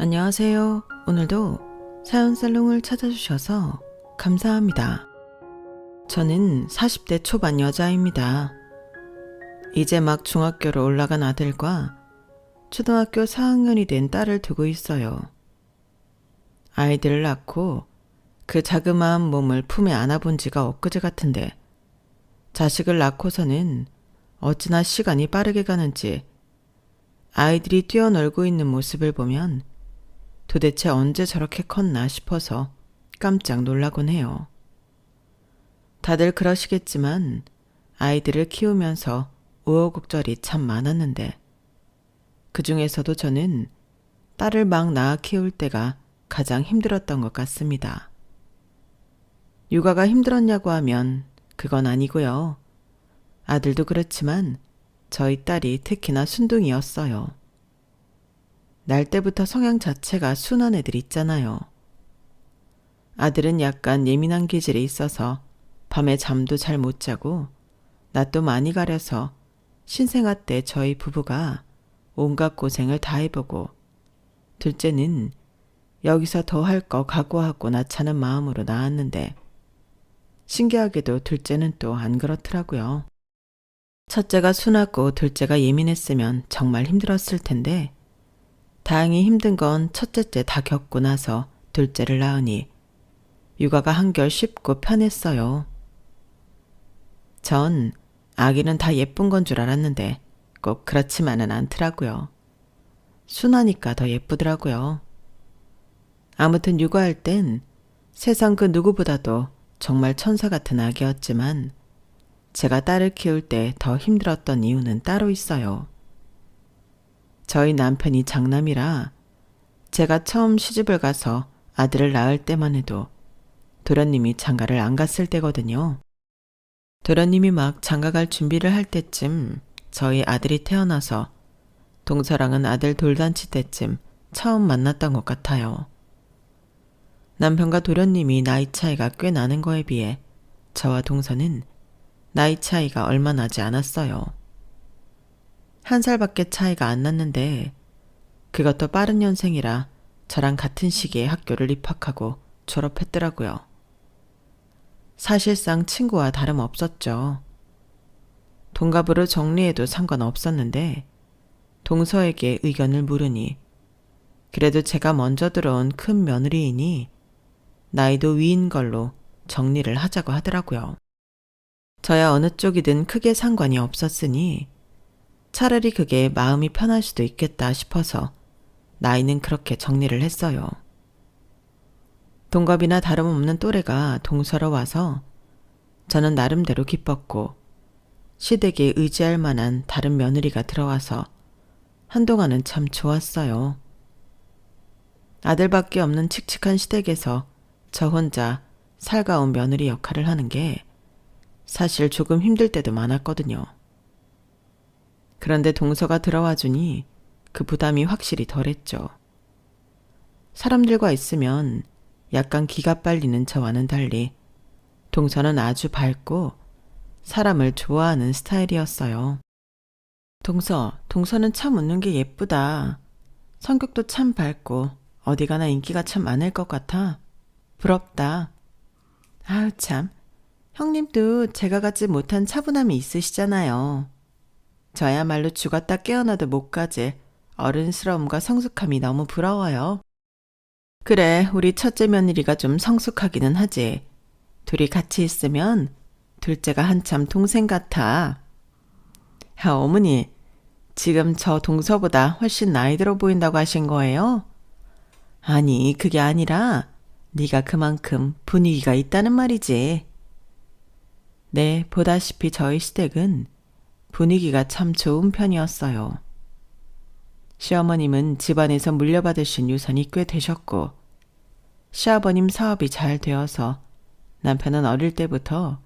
안녕하세요. 오늘도 사연살롱을 찾아주셔서 감사합니다. 저는 40대 초반 여자입니다. 이제 막 중학교로 올라간 아들과 초등학교 4학년이 된 딸을 두고 있어요. 아이들을 낳고 그 자그마한 몸을 품에 안아본 지가 엊그제 같은데 자식을 낳고서는 어찌나 시간이 빠르게 가는지 아이들이 뛰어놀고 있는 모습을 보면 도대체 언제 저렇게 컸나 싶어서 깜짝 놀라곤 해요. 다들 그러시겠지만 아이들을 키우면서 우여곡절이 참 많았는데 그 중에서도 저는 딸을 막 낳아 키울 때가 가장 힘들었던 것 같습니다. 육아가 힘들었냐고 하면 그건 아니고요. 아들도 그렇지만 저희 딸이 특히나 순둥이였어요. 날 때부터 성향 자체가 순한 애들 있잖아요. 아들은 약간 예민한 기질이 있어서 밤에 잠도 잘 못 자고 낯도 많이 가려서 신생아 때 저희 부부가 온갖 고생을 다 해보고 둘째는 여기서 더 할 거 각오하고 낳자는 마음으로 낳았는데 신기하게도 둘째는 또 안 그렇더라고요. 첫째가 순하고 둘째가 예민했으면 정말 힘들었을 텐데 다행히 힘든 건 첫째째 다 겪고 나서 둘째를 낳으니 육아가 한결 쉽고 편했어요. 전 아기는 다 예쁜 건 줄 알았는데 꼭 그렇지만은 않더라고요. 순하니까 더 예쁘더라고요. 아무튼 육아할 땐 세상 그 누구보다도 정말 천사 같은 아기였지만 제가 딸을 키울 때 더 힘들었던 이유는 따로 있어요. 저희 남편이 장남이라 제가 처음 시집을 가서 아들을 낳을 때만 해도 도련님이 장가를 안 갔을 때거든요. 도련님이 막 장가 갈 준비를 할 때쯤 저희 아들이 태어나서 동서랑은 아들 돌잔치 때쯤 처음 만났던 것 같아요. 남편과 도련님이 나이 차이가 꽤 나는 거에 비해 저와 동서는 나이 차이가 얼마 나지 않았어요. 1살밖에 차이가 안 났는데 그것도 빠른 년생이라 저랑 같은 시기에 학교를 입학하고 졸업했더라고요. 사실상 친구와 다름없었죠. 동갑으로 정리해도 상관없었는데 동서에게 의견을 물으니 그래도 제가 먼저 들어온 큰 며느리이니 나이도 위인 걸로 정리를 하자고 하더라고요. 저야 어느 쪽이든 크게 상관이 없었으니 차라리 그게 마음이 편할 수도 있겠다 싶어서 나이는 그렇게 정리를 했어요. 동갑이나 다름없는 또래가 동서로 와서 저는 나름대로 기뻤고 시댁에 의지할 만한 다른 며느리가 들어와서 한동안은 참 좋았어요. 아들밖에 없는 칙칙한 시댁에서 저 혼자 살가운 며느리 역할을 하는 게 사실 조금 힘들 때도 많았거든요. 그런데 동서가 들어와 주니 그 부담이 확실히 덜했죠. 사람들과 있으면 약간 기가 빨리는 저와는 달리 동서는 아주 밝고 사람을 좋아하는 스타일이었어요. 동서는 참 웃는 게 예쁘다. 성격도 참 밝고 어디 가나 인기가 참 많을 것 같아. 부럽다. 아유 참, 형님도 제가 갖지 못한 차분함이 있으시잖아요. 저야말로 죽었다 깨어나도 못 가질 어른스러움과 성숙함이 너무 부러워요. 그래, 우리 첫째 며느리가 좀 성숙하기는 하지. 둘이 같이 있으면 둘째가 한참 동생 같아. 야, 어머니, 지금 저 동서보다 훨씬 나이 들어 보인다고 하신 거예요? 아니, 그게 아니라 네가 그만큼 분위기가 있다는 말이지. 네, 보다시피 저희 시댁은 분위기가 참 좋은 편이었어요. 시어머님은 집안에서 물려받으신 유산이 꽤 되셨고 시아버님 사업이 잘 되어서 남편은 어릴 때부터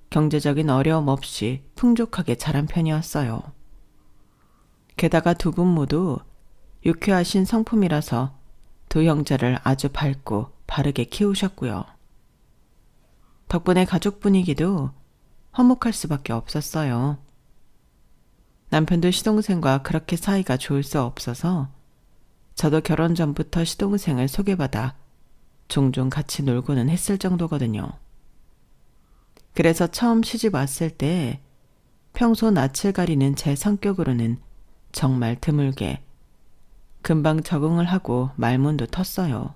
경제적인 어려움 없이 풍족하게 자란 편이었어요. 게다가 두 분 모두 유쾌하신 성품이라서 두 형제를 아주 밝고 바르게 키우셨고요. 덕분에 가족 분위기도 화목할 수밖에 없었어요. 남편도 시동생과 그렇게 사이가 좋을 수 없어서 저도 결혼 전부터 시동생을 소개받아 종종 같이 놀고는 했을 정도거든요. 그래서 처음 시집 왔을 때 평소 낯을 가리는 제 성격으로는 정말 드물게 금방 적응을 하고 말문도 텄어요.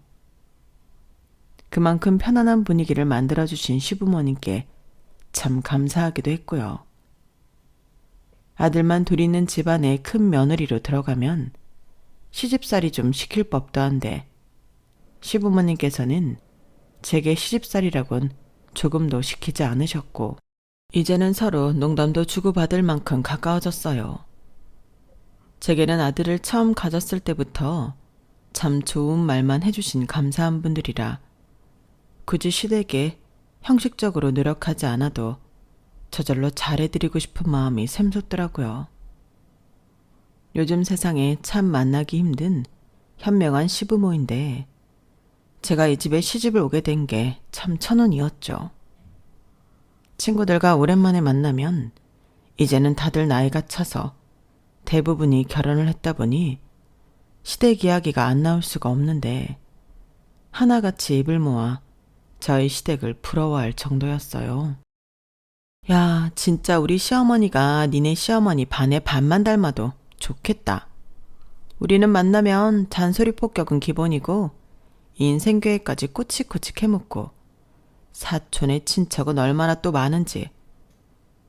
그만큼 편안한 분위기를 만들어주신 시부모님께 참 감사하기도 했고요. 아들만 둘 있는 집안에 큰 며느리로 들어가면 시집살이 좀 시킬 법도 한데 시부모님께서는 제게 시집살이라곤 조금도 시키지 않으셨고 이제는 서로 농담도 주고받을 만큼 가까워졌어요. 제게는 아들을 처음 가졌을 때부터 참 좋은 말만 해주신 감사한 분들이라 굳이 시댁에 형식적으로 노력하지 않아도 저절로 잘해드리고 싶은 마음이 샘솟더라고요. 요즘 세상에 참 만나기 힘든 현명한 시부모인데 제가 이 집에 시집을 오게 된 게 참 천운이었죠. 친구들과 오랜만에 만나면 이제는 다들 나이가 차서 대부분이 결혼을 했다 보니 시댁 이야기가 안 나올 수가 없는데 하나같이 입을 모아 저희 시댁을 부러워할 정도였어요. 야, 진짜 우리 시어머니가 니네 시어머니 반에 반만 닮아도 좋겠다. 우리는 만나면 잔소리 폭격은 기본이고 인생교회까지 꼬치꼬치 캐묻고 사촌의 친척은 얼마나 또 많은지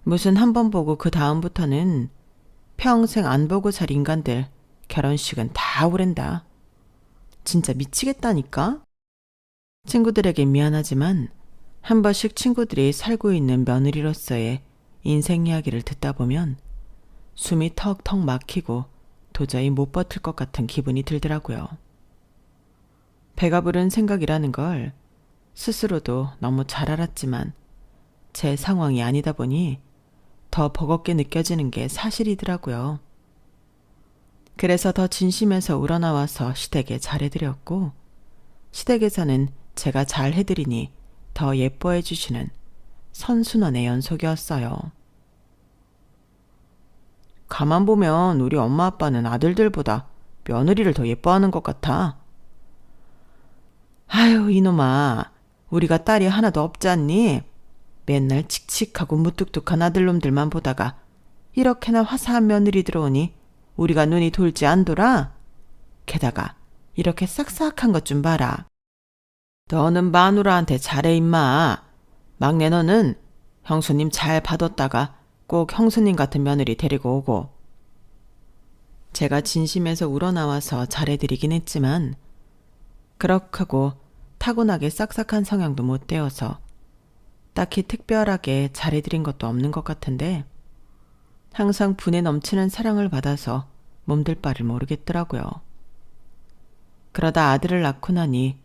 무슨 한 번 보고 그 다음부터는 평생 안 보고 살 인간들 결혼식은 다 오랜다. 진짜 미치겠다니까? 친구들에게 미안하지만 한 번씩 친구들이 살고 있는 며느리로서의 인생 이야기를 듣다 보면 숨이 턱턱 막히고 도저히 못 버틸 것 같은 기분이 들더라고요. 배가 부른 생각이라는 걸 스스로도 너무 잘 알았지만 제 상황이 아니다 보니 더 버겁게 느껴지는 게 사실이더라고요. 그래서 더 진심에서 우러나와서 시댁에 잘해드렸고 시댁에서는 제가 잘해드리니 더 예뻐해 주시는 선순환의 연속이었어요. 가만 보면 우리 엄마 아빠는 아들들보다 며느리를 더 예뻐하는 것 같아. 아유, 이놈아, 우리가 딸이 하나도 없지 않니? 맨날 칙칙하고 무뚝뚝한 아들놈들만 보다가 이렇게나 화사한 며느리 들어오니 우리가 눈이 돌지 안 돌아? 게다가 이렇게 싹싹한 것 좀 봐라. 너는 마누라한테 잘해 임마. 막내 너는 형수님 잘 봐뒀다가 꼭 형수님 같은 며느리 데리고 오고. 제가 진심에서 우러나와서 잘해드리긴 했지만 그렇다고 타고나게 싹싹한 성향도 못 되어서 딱히 특별하게 잘해드린 것도 없는 것 같은데 항상 분에 넘치는 사랑을 받아서 몸둘 바를 모르겠더라고요. 그러다 아들을 낳고 나니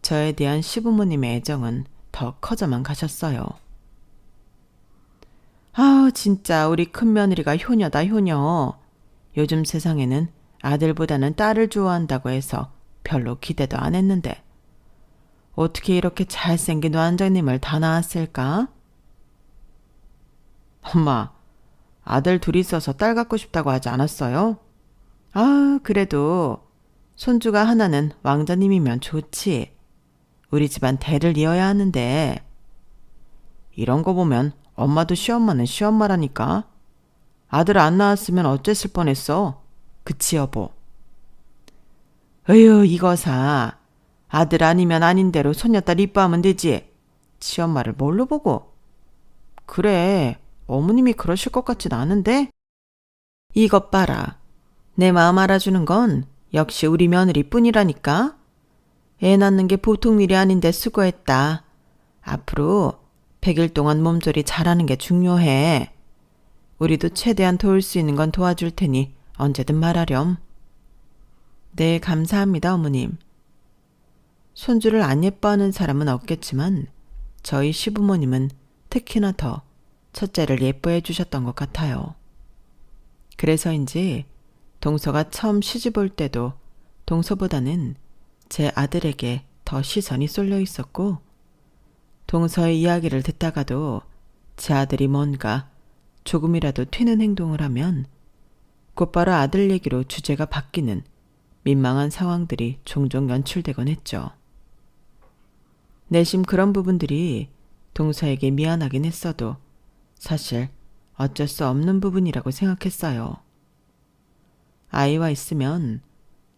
저에 대한 시부모님의 애정은 더 커져만 가셨어요. 아, 진짜 우리 큰며느리가 효녀다 효녀. 요즘 세상에는 아들보다는 딸을 좋아한다고 해서 별로 기대도 안 했는데 어떻게 이렇게 잘생긴 완전님을 다 낳았을까? 엄마, 아들 둘이 있어서 딸 갖고 싶다고 하지 않았어요? 아, 그래도 손주가 하나는 왕자님이면 좋지. 우리 집안 대를 이어야 하는데. 이런 거 보면 엄마도 시엄마는 시엄마라니까. 아들 안 낳았으면 어쨌을 뻔했어. 그치 여보? 어휴, 이거사. 아들 아니면 아닌 대로 손녀딸 이뻐하면 되지. 시엄마를 뭘로 보고? 그래, 어머님이 그러실 것 같진 않은데? 이것 봐라. 내 마음 알아주는 건 역시 우리 며느리뿐이라니까. 애 낳는 게 보통 일이 아닌데 수고했다. 앞으로 100일 동안 몸조리 잘하는 게 중요해. 우리도 최대한 도울 수 있는 건 도와줄 테니 언제든 말하렴. 네, 감사합니다, 어머님. 손주를 안 예뻐하는 사람은 없겠지만 저희 시부모님은 특히나 더 첫째를 예뻐해 주셨던 것 같아요. 그래서인지 동서가 처음 시집 올 때도 동서보다는 제 아들에게 더 시선이 쏠려 있었고 동서의 이야기를 듣다가도 제 아들이 뭔가 조금이라도 튀는 행동을 하면 곧바로 아들 얘기로 주제가 바뀌는 민망한 상황들이 종종 연출되곤 했죠. 내심 그런 부분들이 동서에게 미안하긴 했어도 사실 어쩔 수 없는 부분이라고 생각했어요. 아이와 있으면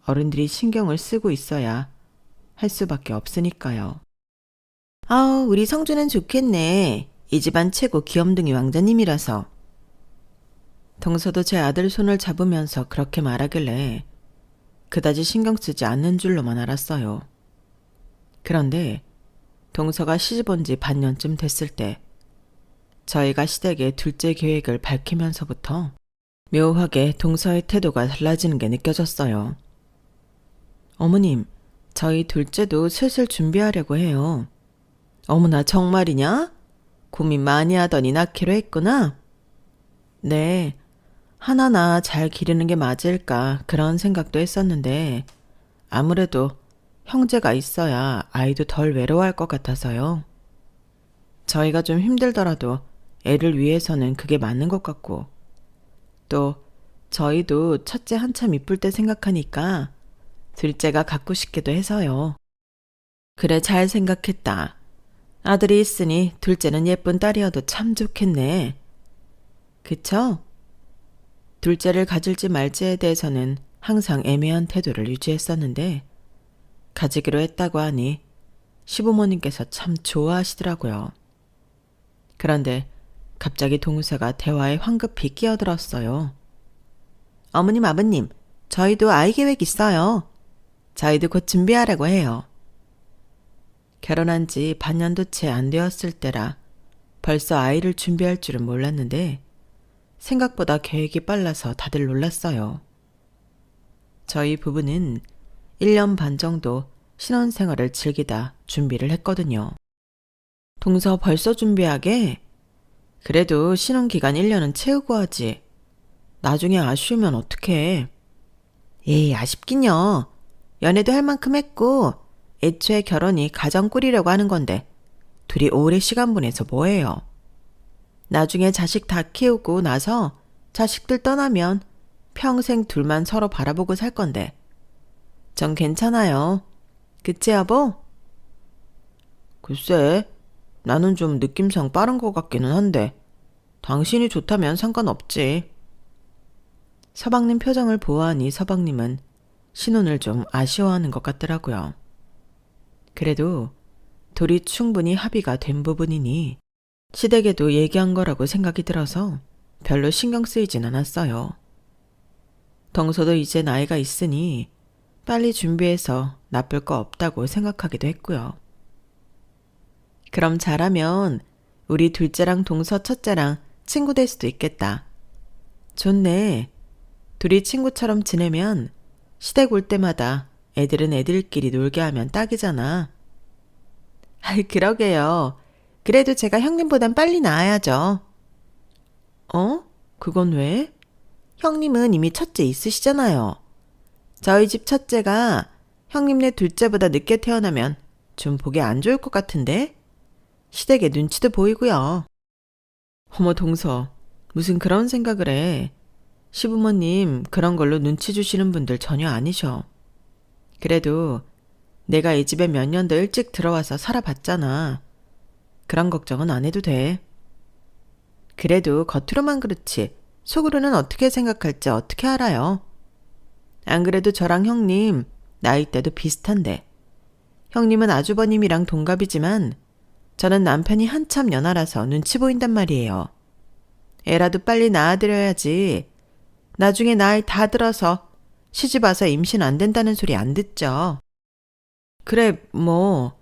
어른들이 신경을 쓰고 있어야 할 수밖에 없으니까요. 아우, 우리 성주는 좋겠네. 이 집안 최고 귀염둥이 왕자님이라서. 동서도 제 아들 손을 잡으면서 그렇게 말하길래 그다지 신경 쓰지 않는 줄로만 알았어요. 그런데 동서가 시집 온 지 반년쯤 됐을 때 저희가 시댁의 둘째 계획을 밝히면서부터 묘하게 동서의 태도가 달라지는 게 느껴졌어요. 어머님, 저희 둘째도 슬슬 준비하려고 해요. 어머나, 정말이냐? 고민 많이 하더니 낳기로 했구나? 네, 하나나 잘 기르는 게 맞을까 그런 생각도 했었는데 아무래도 형제가 있어야 아이도 덜 외로워할 것 같아서요. 저희가 좀 힘들더라도 애를 위해서는 그게 맞는 것 같고 또 저희도 첫째 한참 이쁠 때 생각하니까 둘째가 갖고 싶기도 해서요. 그래, 잘 생각했다. 아들이 있으니 둘째는 예쁜 딸이어도 참 좋겠네. 그쵸? 둘째를 가질지 말지에 대해서는 항상 애매한 태도를 유지했었는데 가지기로 했다고 하니 시부모님께서 참 좋아하시더라고요. 그런데 갑자기 동서가 대화에 황급히 끼어들었어요. 어머님, 아버님, 저희도 아이 계획 있어요. 저희도 곧 준비하라고 해요. 결혼한 지 반년도 채 안 되었을 때라 벌써 아이를 준비할 줄은 몰랐는데 생각보다 계획이 빨라서 다들 놀랐어요. 저희 부부는 1년 반 정도 신혼생활을 즐기다 준비를 했거든요. 동서 벌써 준비하게? 그래도 신혼기간 1년은 채우고 하지. 나중에 아쉬우면 어떡해. 에이, 아쉽긴요. 연애도 할 만큼 했고 애초에 결혼이 가정 꾸리려고 하는 건데 둘이 오래 시간 보내서 뭐해요. 나중에 자식 다 키우고 나서 자식들 떠나면 평생 둘만 서로 바라보고 살 건데 전 괜찮아요. 그치, 여보? 글쎄, 나는 좀 느낌상 빠른 것 같기는 한데 당신이 좋다면 상관없지. 서방님 표정을 보아하니 서방님은 신혼을 좀 아쉬워하는 것 같더라고요. 그래도 둘이 충분히 합의가 된 부분이니 시댁에도 얘기한 거라고 생각이 들어서 별로 신경 쓰이진 않았어요. 동서도 이제 나이가 있으니 빨리 준비해서 나쁠 거 없다고 생각하기도 했고요. 그럼 잘하면 우리 둘째랑 동서 첫째랑 친구 될 수도 있겠다. 좋네. 둘이 친구처럼 지내면 시댁 올 때마다 애들은 애들끼리 놀게 하면 딱이잖아. 아이, 그러게요. 그래도 제가 형님보단 빨리 낳아야죠. 어? 그건 왜? 형님은 이미 첫째 있으시잖아요. 저희 집 첫째가 형님네 둘째보다 늦게 태어나면 좀 보기 안 좋을 것 같은데? 시댁에 눈치도 보이고요. 어머, 동서, 무슨 그런 생각을 해. 시부모님 그런 걸로 눈치 주시는 분들 전혀 아니셔. 그래도 내가 이 집에 몇 년 더 일찍 들어와서 살아봤잖아. 그런 걱정은 안 해도 돼. 그래도 겉으로만 그렇지 속으로는 어떻게 생각할지 어떻게 알아요. 안 그래도 저랑 형님 나이대도 비슷한데 형님은 아주버님이랑 동갑이지만 저는 남편이 한참 연하라서 눈치 보인단 말이에요. 애라도 빨리 낳아드려야지. 나중에 나이 다 들어서 시집 와서 임신 안 된다는 소리 안 듣죠. 그래, 뭐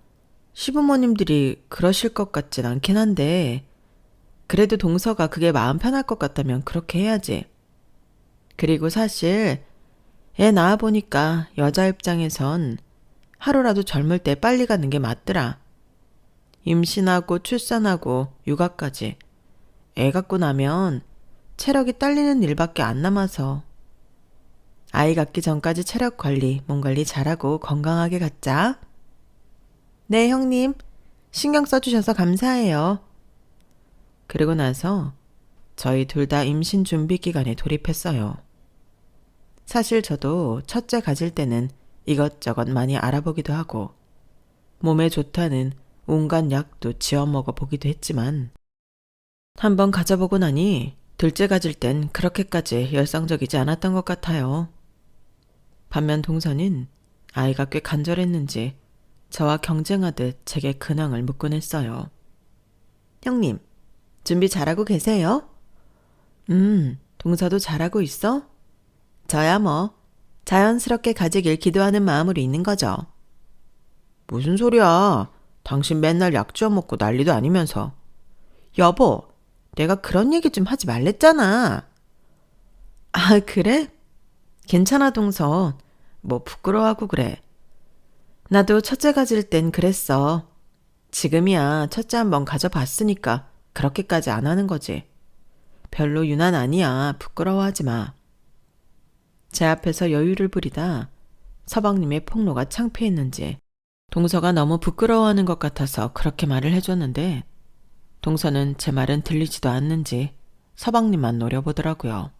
시부모님들이 그러실 것 같진 않긴 한데 그래도 동서가 그게 마음 편할 것 같다면 그렇게 해야지. 그리고 사실 애 낳아보니까 여자 입장에선 하루라도 젊을 때 빨리 가는 게 맞더라. 임신하고 출산하고 육아까지 애 갖고 나면 체력이 딸리는 일밖에 안 남아서 아이 갖기 전까지 체력 관리, 몸 관리 잘하고 건강하게 갖자. 네, 형님. 신경 써주셔서 감사해요. 그리고 나서 저희 둘 다 임신 준비 기간에 돌입했어요. 사실 저도 첫째 가질 때는 이것저것 많이 알아보기도 하고 몸에 좋다는 온갖 약도 지어 먹어보기도 했지만 한번 가져보고 나니 둘째 가질 땐 그렇게까지 열성적이지 않았던 것 같아요. 반면 동서는 아이가 꽤 간절했는지 저와 경쟁하듯 제게 근황을 묻곤 했어요. 형님, 준비 잘하고 계세요? 동서도 잘하고 있어? 저야 뭐 자연스럽게 가지길 기도하는 마음으로 있는 거죠. 무슨 소리야. 당신 맨날 약 지어 먹고 난리도 아니면서. 여보, 내가 그런 얘기 좀 하지 말랬잖아. 아, 그래? 괜찮아, 동서. 뭐 부끄러워하고 그래. 나도 첫째 가질 땐 그랬어. 지금이야 첫째 한번 가져봤으니까 그렇게까지 안 하는 거지. 별로 유난 아니야. 부끄러워하지 마. 제 앞에서 여유를 부리다 서방님의 폭로가 창피했는지 동서가 너무 부끄러워하는 것 같아서 그렇게 말을 해줬는데 동서는 제 말은 들리지도 않는지 서방님만 노려보더라고요.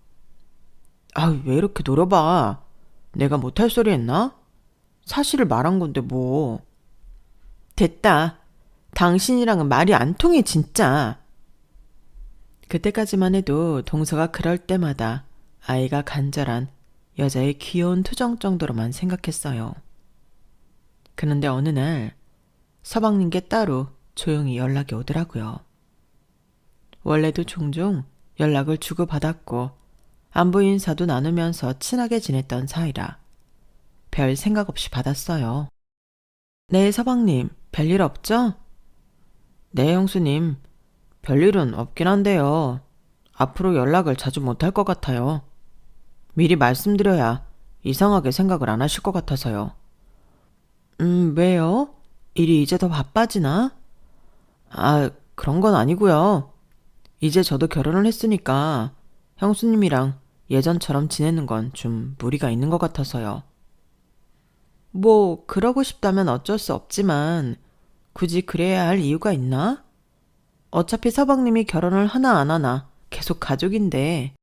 아, 왜 이렇게 노려봐. 내가 못할 소리 했나? 사실을 말한 건데 뭐. 됐다. 당신이랑은 말이 안 통해 진짜. 그때까지만 해도 동서가 그럴 때마다 아이가 간절한 여자의 귀여운 투정 정도로만 생각했어요. 그런데 어느 날 서방님께 따로 조용히 연락이 오더라고요. 원래도 종종 연락을 주고받았고 안부 인사도 나누면서 친하게 지냈던 사이라 별 생각 없이 받았어요. 네, 서방님, 별일 없죠? 네, 형수님, 별일은 없긴 한데요. 앞으로 연락을 자주 못할 것 같아요. 미리 말씀드려야 이상하게 생각을 안 하실 것 같아서요. 왜요? 일이 이제 더 바빠지나? 아, 그런 건 아니고요. 이제 저도 결혼을 했으니까 형수님이랑 예전처럼 지내는 건 좀 무리가 있는 것 같아서요. 뭐 그러고 싶다면 어쩔 수 없지만 굳이 그래야 할 이유가 있나? 어차피 서방님이 결혼을 하나 안 하나 계속 가족인데.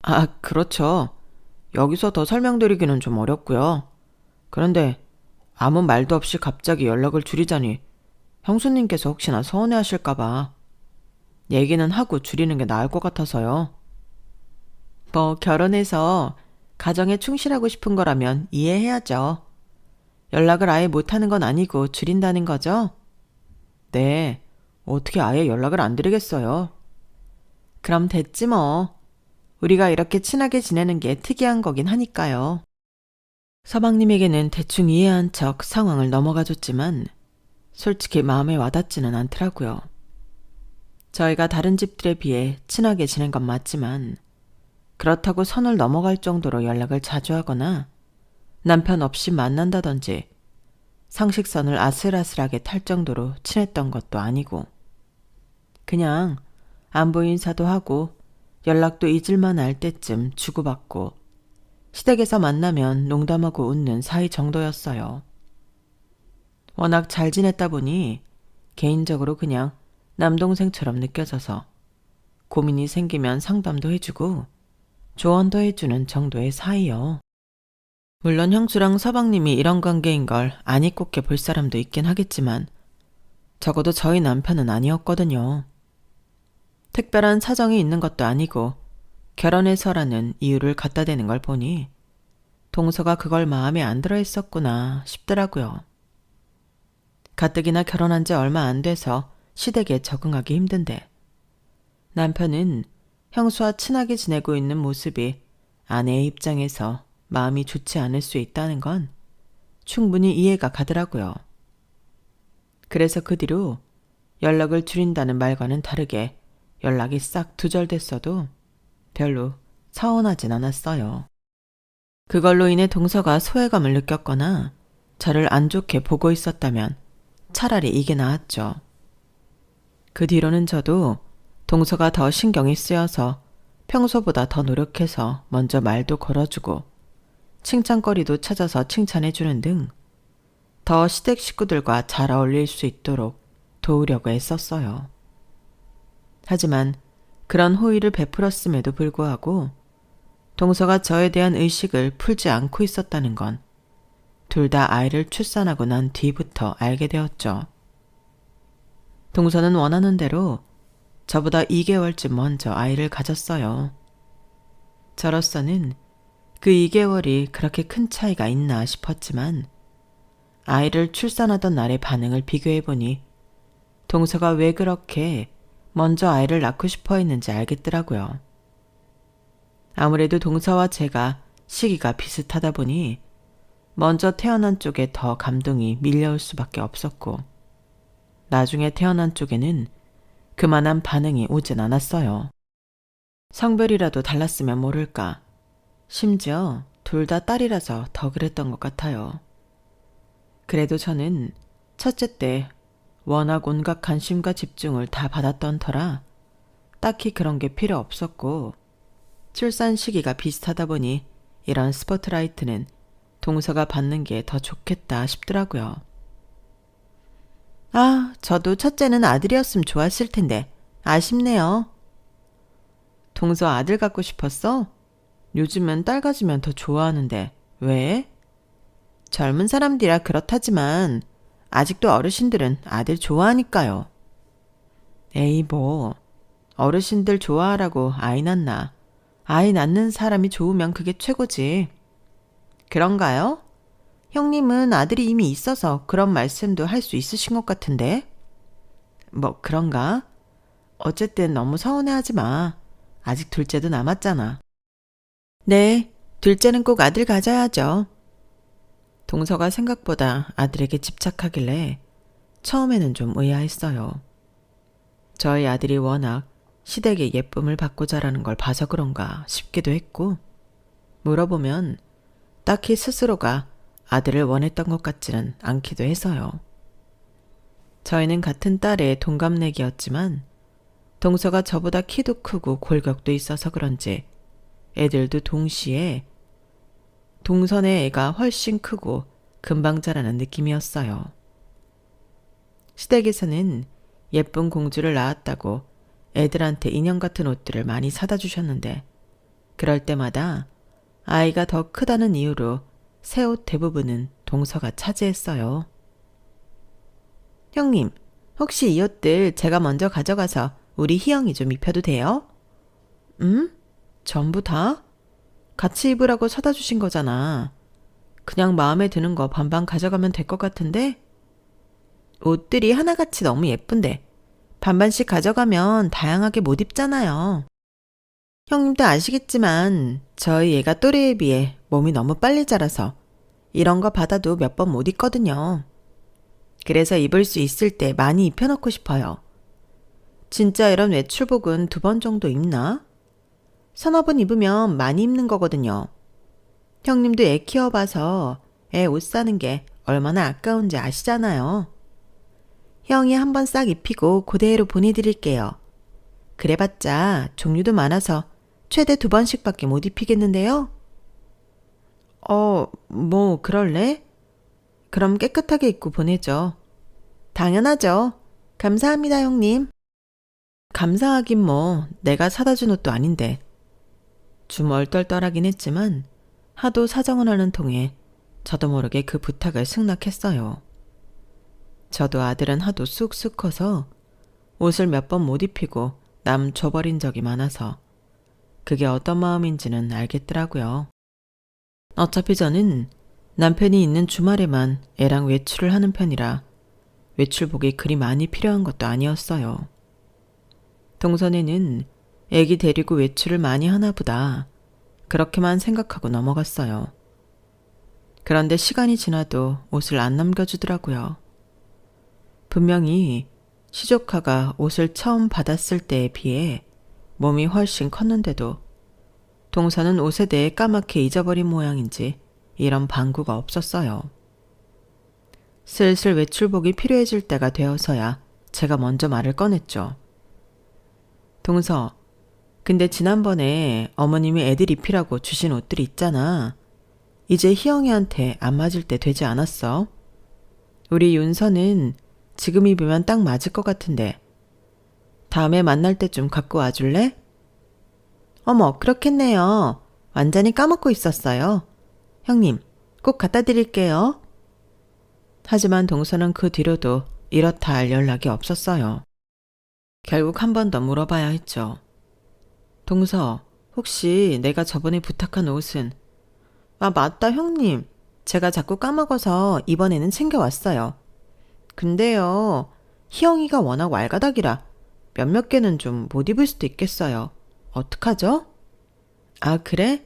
아, 그렇죠. 여기서 더 설명드리기는 좀 어렵고요. 그런데 아무 말도 없이 갑자기 연락을 줄이자니 형수님께서 혹시나 서운해하실까봐 얘기는 하고 줄이는 게 나을 것 같아서요. 뭐 결혼해서 가정에 충실하고 싶은 거라면 이해해야죠. 연락을 아예 못하는 건 아니고 줄인다는 거죠? 네, 어떻게 아예 연락을 안 드리겠어요. 그럼 됐지 뭐. 우리가 이렇게 친하게 지내는 게 특이한 거긴 하니까요. 서방님에게는 대충 이해한 척 상황을 넘어가줬지만 솔직히 마음에 와닿지는 않더라고요. 저희가 다른 집들에 비해 친하게 지낸 건 맞지만 그렇다고 선을 넘어갈 정도로 연락을 자주 하거나 남편 없이 만난다든지 상식선을 아슬아슬하게 탈 정도로 친했던 것도 아니고 그냥 안부 인사도 하고 연락도 잊을만 할 때쯤 주고받고 시댁에서 만나면 농담하고 웃는 사이 정도였어요. 워낙 잘 지냈다 보니 개인적으로 그냥 남동생처럼 느껴져서 고민이 생기면 상담도 해주고 조언도 해주는 정도의 사이요. 물론 형수랑 서방님이 이런 관계인 걸 안 잊고게 볼 사람도 있긴 하겠지만 적어도 저희 남편은 아니었거든요. 특별한 사정이 있는 것도 아니고 결혼해서라는 이유를 갖다 대는 걸 보니 동서가 그걸 마음에 안 들어 했었구나 싶더라고요. 가뜩이나 결혼한 지 얼마 안 돼서 시댁에 적응하기 힘든데 남편은 형수와 친하게 지내고 있는 모습이 아내의 입장에서 마음이 좋지 않을 수 있다는 건 충분히 이해가 가더라고요. 그래서 그 뒤로 연락을 줄인다는 말과는 다르게 연락이 싹 두절됐어도 별로 서운하진 않았어요. 그걸로 인해 동서가 소외감을 느꼈거나 저를 안 좋게 보고 있었다면 차라리 이게 나았죠. 그 뒤로는 저도 동서가 더 신경이 쓰여서 평소보다 더 노력해서 먼저 말도 걸어주고 칭찬거리도 찾아서 칭찬해주는 등 더 시댁 식구들과 잘 어울릴 수 있도록 도우려고 애썼어요. 하지만 그런 호의를 베풀었음에도 불구하고 동서가 저에 대한 의식을 풀지 않고 있었다는 건 둘 다 아이를 출산하고 난 뒤부터 알게 되었죠. 동서는 원하는 대로 저보다 2개월쯤 먼저 아이를 가졌어요. 저로서는 그 2개월이 그렇게 큰 차이가 있나 싶었지만 아이를 출산하던 날의 반응을 비교해보니 동서가 왜 그렇게 먼저 아이를 낳고 싶어 했는지 알겠더라고요. 아무래도 동서와 제가 시기가 비슷하다 보니 먼저 태어난 쪽에 더 감동이 밀려올 수밖에 없었고 나중에 태어난 쪽에는 그만한 반응이 오진 않았어요. 성별이라도 달랐으면 모를까. 심지어 둘 다 딸이라서 더 그랬던 것 같아요. 그래도 저는 첫째 때 워낙 온갖 관심과 집중을 다 받았던 터라 딱히 그런 게 필요 없었고 출산 시기가 비슷하다 보니 이런 스포트라이트는 동서가 받는 게 더 좋겠다 싶더라고요. 아, 저도 첫째는 아들이었으면 좋았을 텐데 아쉽네요. 동서 아들 갖고 싶었어? 요즘은 딸 가지면 더 좋아하는데 왜? 젊은 사람들이라 그렇다지만 아직도 어르신들은 아들 좋아하니까요. 에이 뭐 어르신들 좋아하라고 아이 낳나. 아이 낳는 사람이 좋으면 그게 최고지. 그런가요? 형님은 아들이 이미 있어서 그런 말씀도 할 수 있으신 것 같은데. 뭐 그런가? 어쨌든 너무 서운해하지 마. 아직 둘째도 남았잖아. 네, 둘째는 꼭 아들 가져야죠. 동서가 생각보다 아들에게 집착하길래 처음에는 좀 의아했어요. 저희 아들이 워낙 시댁의 예쁨을 받고 자라는 걸 봐서 그런가 싶기도 했고 물어보면 딱히 스스로가 아들을 원했던 것 같지는 않기도 해서요. 저희는 같은 딸의 동갑내기였지만 동서가 저보다 키도 크고 골격도 있어서 그런지 애들도 동시에 동선의 애가 훨씬 크고 금방 자라는 느낌이었어요. 시댁에서는 예쁜 공주를 낳았다고 애들한테 인형 같은 옷들을 많이 사다 주셨는데 그럴 때마다 아이가 더 크다는 이유로 새 옷 대부분은 동서가 차지했어요. 형님, 혹시 이 옷들 제가 먼저 가져가서 우리 희영이 좀 입혀도 돼요? 전부 다? 같이 입으라고 사다 주신 거잖아. 그냥 마음에 드는 거 반반 가져가면 될 것 같은데? 옷들이 하나같이 너무 예쁜데 반반씩 가져가면 다양하게 못 입잖아요. 형님도 아시겠지만 저희 애가 또래에 비해 몸이 너무 빨리 자라서 이런 거 받아도 몇 번 못 입거든요. 그래서 입을 수 있을 때 많이 입혀놓고 싶어요. 진짜 이런 외출복은 2번 정도 입나? 서너 번 입으면 많이 입는 거거든요. 형님도 애 키워봐서 애 옷 사는 게 얼마나 아까운지 아시잖아요. 형이 한번 싹 입히고 그대로 보내드릴게요. 그래봤자 종류도 많아서 최대 2번씩밖에 못 입히겠는데요. 뭐 그럴래? 그럼 깨끗하게 입고 보내죠. 당연하죠. 감사합니다, 형님. 감사하긴 뭐 내가 사다 준 옷도 아닌데. 좀 얼떨떨하긴 했지만 하도 사정을 하는 통에 저도 모르게 그 부탁을 승낙했어요. 저도 아들은 하도 쑥쑥 커서 옷을 몇 번 못 입히고 남 줘버린 적이 많아서 그게 어떤 마음인지는 알겠더라고요. 어차피 저는 남편이 있는 주말에만 애랑 외출을 하는 편이라 외출복이 그리 많이 필요한 것도 아니었어요. 동선에는 애기 데리고 외출을 많이 하나 보다 그렇게만 생각하고 넘어갔어요. 그런데 시간이 지나도 옷을 안 남겨주더라고요. 분명히 시조카가 옷을 처음 받았을 때에 비해 몸이 훨씬 컸는데도 동서는 옷에 대해 까맣게 잊어버린 모양인지 이런 방구가 없었어요. 슬슬 외출복이 필요해질 때가 되어서야 제가 먼저 말을 꺼냈죠. 동서, 근데 지난번에 어머님이 애들 입히라고 주신 옷들이 있잖아. 이제 희영이한테 안 맞을 때 되지 않았어? 우리 윤서는 지금 입으면 딱 맞을 것 같은데 다음에 만날 때쯤 갖고 와줄래? 어머, 그렇겠네요. 완전히 까먹고 있었어요. 형님, 꼭 갖다 드릴게요. 하지만 동서는 그 뒤로도 이렇다 할 연락이 없었어요. 결국 한 번 더 물어봐야 했죠. 동서, 혹시 내가 저번에 부탁한 옷은? 아, 맞다, 형님. 제가 자꾸 까먹어서 이번에는 챙겨왔어요. 근데요, 희영이가 워낙 왈가닥이라 몇몇 개는 좀 못 입을 수도 있겠어요. 어떡하죠? 아, 그래?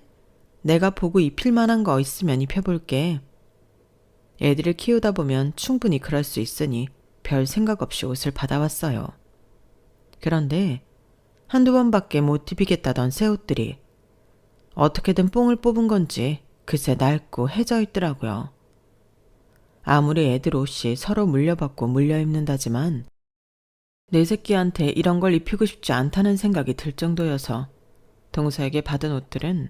내가 보고 입힐 만한 거 있으면 입혀볼게. 애들을 키우다 보면 충분히 그럴 수 있으니 별 생각 없이 옷을 받아왔어요. 그런데 한두 번밖에 못 입히겠다던 새 옷들이 어떻게든 뽕을 뽑은 건지 그새 낡고 해져 있더라고요. 아무리 애들 옷이 서로 물려받고 물려 입는다지만 내 새끼한테 이런 걸 입히고 싶지 않다는 생각이 들 정도여서 동서에게 받은 옷들은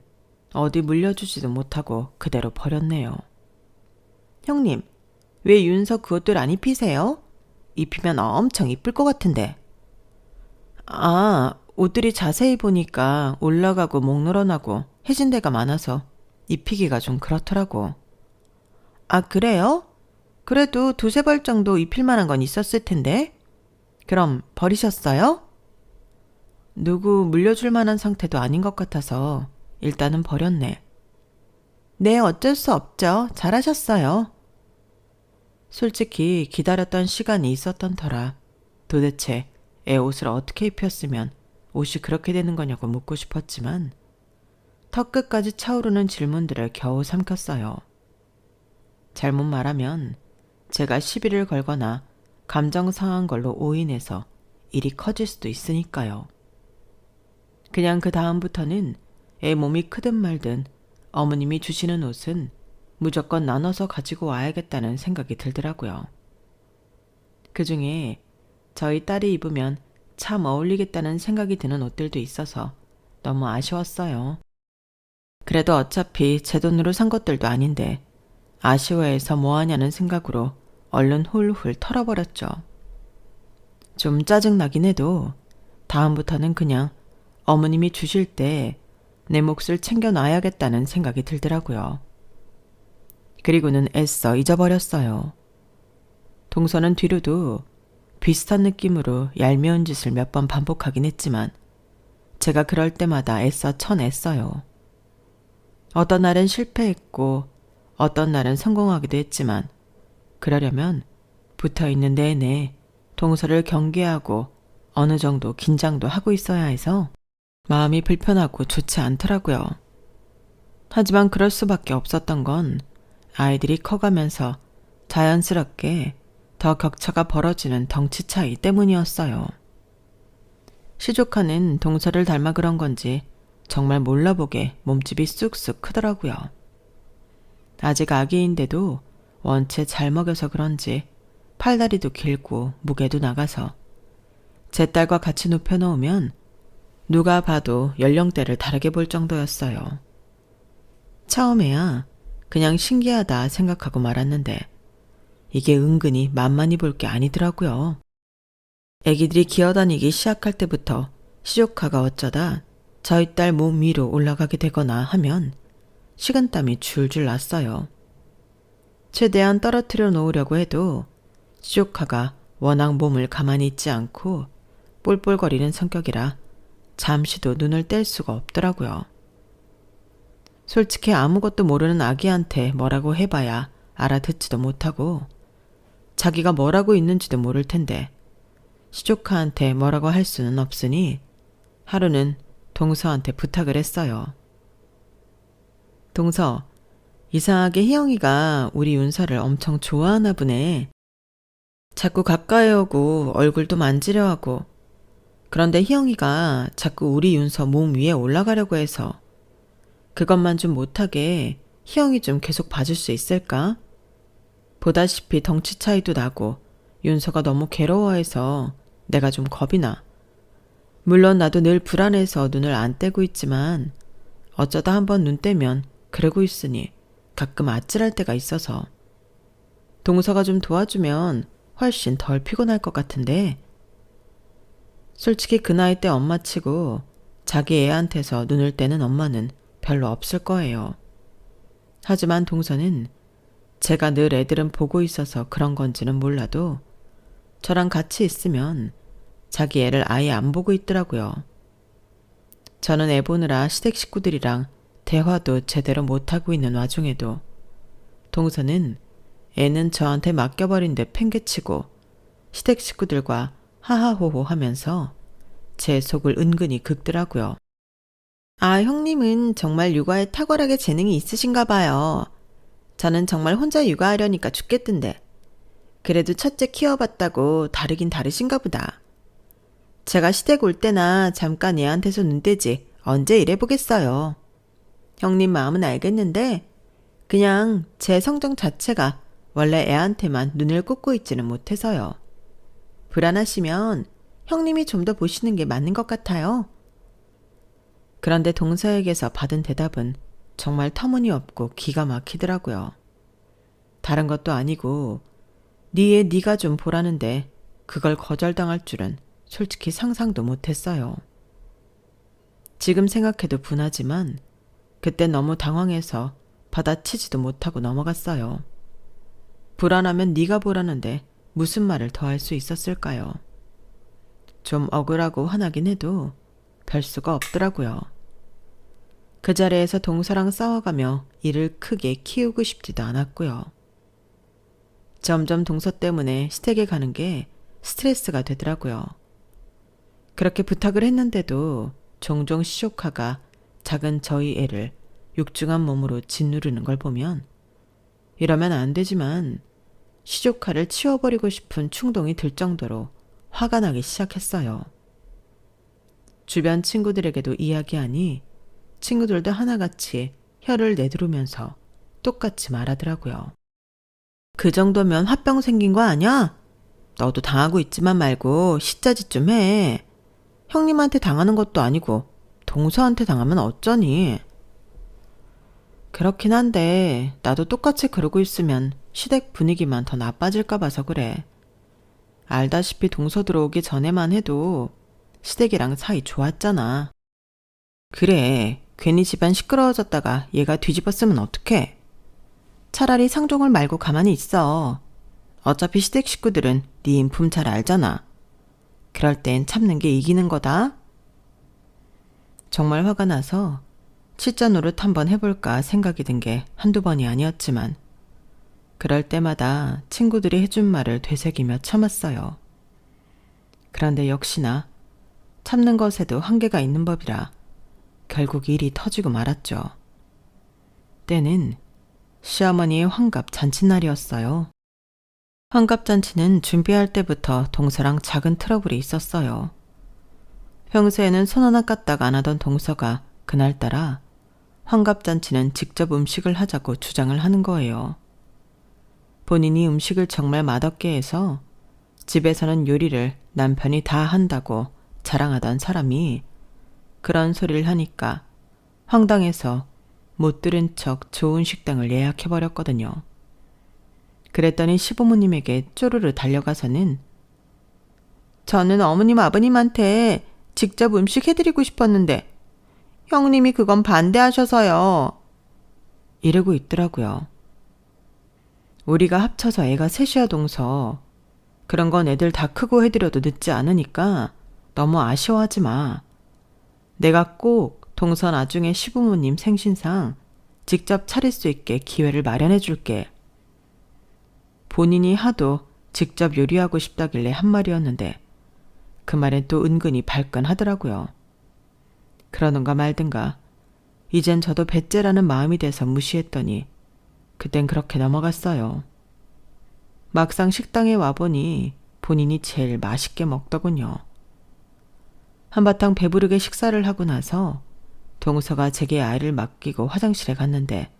어디 물려주지도 못하고 그대로 버렸네요. 형님, 왜 윤서 그 옷들 안 입히세요? 입히면 엄청 이쁠 것 같은데. 아, 옷들이 자세히 보니까 올라가고 목 늘어나고 해진 데가 많아서 입히기가 좀 그렇더라고. 아, 그래요? 그래도 두세 벌 정도 입힐 만한 건 있었을 텐데. 그럼 버리셨어요? 누구 물려줄 만한 상태도 아닌 것 같아서 일단은 버렸네. 네, 어쩔 수 없죠. 잘하셨어요. 솔직히 기다렸던 시간이 있었던 터라 도대체 애 옷을 어떻게 입혔으면 옷이 그렇게 되는 거냐고 묻고 싶었지만 턱끝까지 차오르는 질문들을 겨우 삼켰어요. 잘못 말하면 제가 시비를 걸거나 감정 상한 걸로 오인해서 일이 커질 수도 있으니까요. 그냥 그 다음부터는 애 몸이 크든 말든 어머님이 주시는 옷은 무조건 나눠서 가지고 와야겠다는 생각이 들더라고요. 그중에 저희 딸이 입으면 참 어울리겠다는 생각이 드는 옷들도 있어서 너무 아쉬웠어요. 그래도 어차피 제 돈으로 산 것들도 아닌데 아쉬워해서 뭐하냐는 생각으로 얼른 훌훌 털어버렸죠. 좀 짜증나긴 해도 다음부터는 그냥 어머님이 주실 때 내 몫을 챙겨놔야겠다는 생각이 들더라고요. 그리고는 애써 잊어버렸어요. 동서는 뒤로도 비슷한 느낌으로 얄미운 짓을 몇 번 반복하긴 했지만 제가 그럴 때마다 애써 쳐냈어요. 어떤 날은 실패했고 어떤 날은 성공하기도 했지만 그러려면 붙어있는 내내 동서를 경계하고 어느 정도 긴장도 하고 있어야 해서 마음이 불편하고 좋지 않더라고요. 하지만 그럴 수밖에 없었던 건 아이들이 커가면서 자연스럽게 더 격차가 벌어지는 덩치 차이 때문이었어요. 시조카는 동서를 닮아 그런 건지 정말 몰라보게 몸집이 쑥쑥 크더라고요. 아직 아기인데도 원체 잘 먹여서 그런지 팔다리도 길고 무게도 나가서 제 딸과 같이 눕혀놓으면 누가 봐도 연령대를 다르게 볼 정도였어요. 처음에야 그냥 신기하다 생각하고 말았는데 이게 은근히 만만히 볼 게 아니더라고요. 애기들이 기어다니기 시작할 때부터 시조카가 어쩌다 저희 딸 몸 위로 올라가게 되거나 하면 식은땀이 줄줄 났어요. 최대한 떨어뜨려 놓으려고 해도 시조카가 워낙 몸을 가만히 있지 않고 볼볼거리는 성격이라 잠시도 눈을 뗄 수가 없더라고요. 솔직히 아무것도 모르는 아기한테 뭐라고 해봐야 알아듣지도 못하고 자기가 뭐라고 있는지도 모를 텐데 시조카한테 뭐라고 할 수는 없으니 하루는 동서한테 부탁을 했어요. 동서, 이상하게 희영이가 우리 윤서를 엄청 좋아하나 보네. 자꾸 가까이 오고 얼굴도 만지려 하고 그런데 희영이가 자꾸 우리 윤서 몸 위에 올라가려고 해서 그것만 좀 못하게 희영이 좀 계속 봐줄 수 있을까? 보다시피 덩치 차이도 나고 윤서가 너무 괴로워해서 내가 좀 겁이 나. 물론 나도 늘 불안해서 눈을 안 떼고 있지만 어쩌다 한번 눈 떼면 그러고 있으니 가끔 아찔할 때가 있어서 동서가 좀 도와주면 훨씬 덜 피곤할 것 같은데 솔직히 그 나이 때 엄마치고 자기 애한테서 눈을 떼는 엄마는 별로 없을 거예요. 하지만 동서는 제가 늘 애들은 보고 있어서 그런 건지는 몰라도 저랑 같이 있으면 자기 애를 아예 안 보고 있더라고요. 저는 애 보느라 시댁 식구들이랑 대화도 제대로 못하고 있는 와중에도 동서는 애는 저한테 맡겨버린 데 팽개치고 시댁 식구들과 하하호호 하면서 제 속을 은근히 긁더라고요. 아, 형님은 정말 육아에 탁월하게 재능이 있으신가 봐요. 저는 정말 혼자 육아하려니까 죽겠던데. 그래도 첫째 키워봤다고 다르긴 다르신가 보다. 제가 시댁 올 때나 잠깐 애한테서 눈 떼지 언제 일해보겠어요. 형님 마음은 알겠는데 그냥 제 성정 자체가 원래 애한테만 눈을 꽂고 있지는 못해서요. 불안하시면 형님이 좀 더 보시는 게 맞는 것 같아요. 그런데 동서에게서 받은 대답은 정말 터무니없고 기가 막히더라고요. 다른 것도 아니고 네 애 네가 좀 보라는데 그걸 거절당할 줄은 솔직히 상상도 못했어요. 지금 생각해도 분하지만 그때 너무 당황해서 받아치지도 못하고 넘어갔어요. 불안하면 네가 보라는데 무슨 말을 더 할 수 있었을까요? 좀 억울하고 화나긴 해도 별 수가 없더라고요. 그 자리에서 동서랑 싸워가며 일을 크게 키우고 싶지도 않았고요. 점점 동서 때문에 시댁에 가는 게 스트레스가 되더라고요. 그렇게 부탁을 했는데도 종종 시조카가 작은 저희 애를 육중한 몸으로 짓누르는 걸 보면 이러면 안 되지만 시조카를 치워버리고 싶은 충동이 들 정도로 화가 나기 시작했어요. 주변 친구들에게도 이야기하니 친구들도 하나같이 혀를 내두르면서 똑같이 말하더라고요. 그 정도면 화병 생긴 거 아냐? 너도 당하고 있지만 말고 시자짓 좀 해. 형님한테 당하는 것도 아니고 동서한테 당하면 어쩌니? 그렇긴 한데 나도 똑같이 그러고 있으면 시댁 분위기만 더 나빠질까 봐서 그래. 알다시피 동서 들어오기 전에만 해도 시댁이랑 사이 좋았잖아. 그래, 괜히 집안 시끄러워졌다가 얘가 뒤집었으면 어떡해. 차라리 상종을 말고 가만히 있어. 어차피 시댁 식구들은 네 인품 잘 알잖아. 그럴 땐 참는 게 이기는 거다. 정말 화가 나서 치자 노릇 한번 해볼까 생각이 든 게 한두 번이 아니었지만 그럴 때마다 친구들이 해준 말을 되새기며 참았어요. 그런데 역시나 참는 것에도 한계가 있는 법이라 결국 일이 터지고 말았죠. 때는 시어머니의 환갑 잔칫날이었어요. 환갑잔치는 준비할 때부터 동서랑 작은 트러블이 있었어요. 평소에는 손 하나 까딱 안 하던 동서가 그날따라 환갑잔치는 직접 음식을 하자고 주장을 하는 거예요. 본인이 음식을 정말 맛없게 해서 집에서는 요리를 남편이 다 한다고 자랑하던 사람이 그런 소리를 하니까 황당해서 못 들은 척 좋은 식당을 예약해버렸거든요. 그랬더니 시부모님에게 쪼르르 달려가서는 저는 어머님 아버님한테 직접 음식 해드리고 싶었는데 형님이 그건 반대하셔서요. 이러고 있더라고요. 우리가 합쳐서 애가 셋이야 동서. 그런 건 애들 다 크고 해드려도 늦지 않으니까 너무 아쉬워하지 마. 내가 꼭 동서 나중에 시부모님 생신상 직접 차릴 수 있게 기회를 마련해 줄게. 본인이 하도 직접 요리하고 싶다길래 한 말이었는데 그 말엔 또 은근히 발끈하더라고요. 그러는가 말든가 이젠 저도 배째라는 마음이 돼서 무시했더니 그땐 그렇게 넘어갔어요. 막상 식당에 와보니 본인이 제일 맛있게 먹더군요. 한바탕 배부르게 식사를 하고 나서 동서가 제게 아이를 맡기고 화장실에 갔는데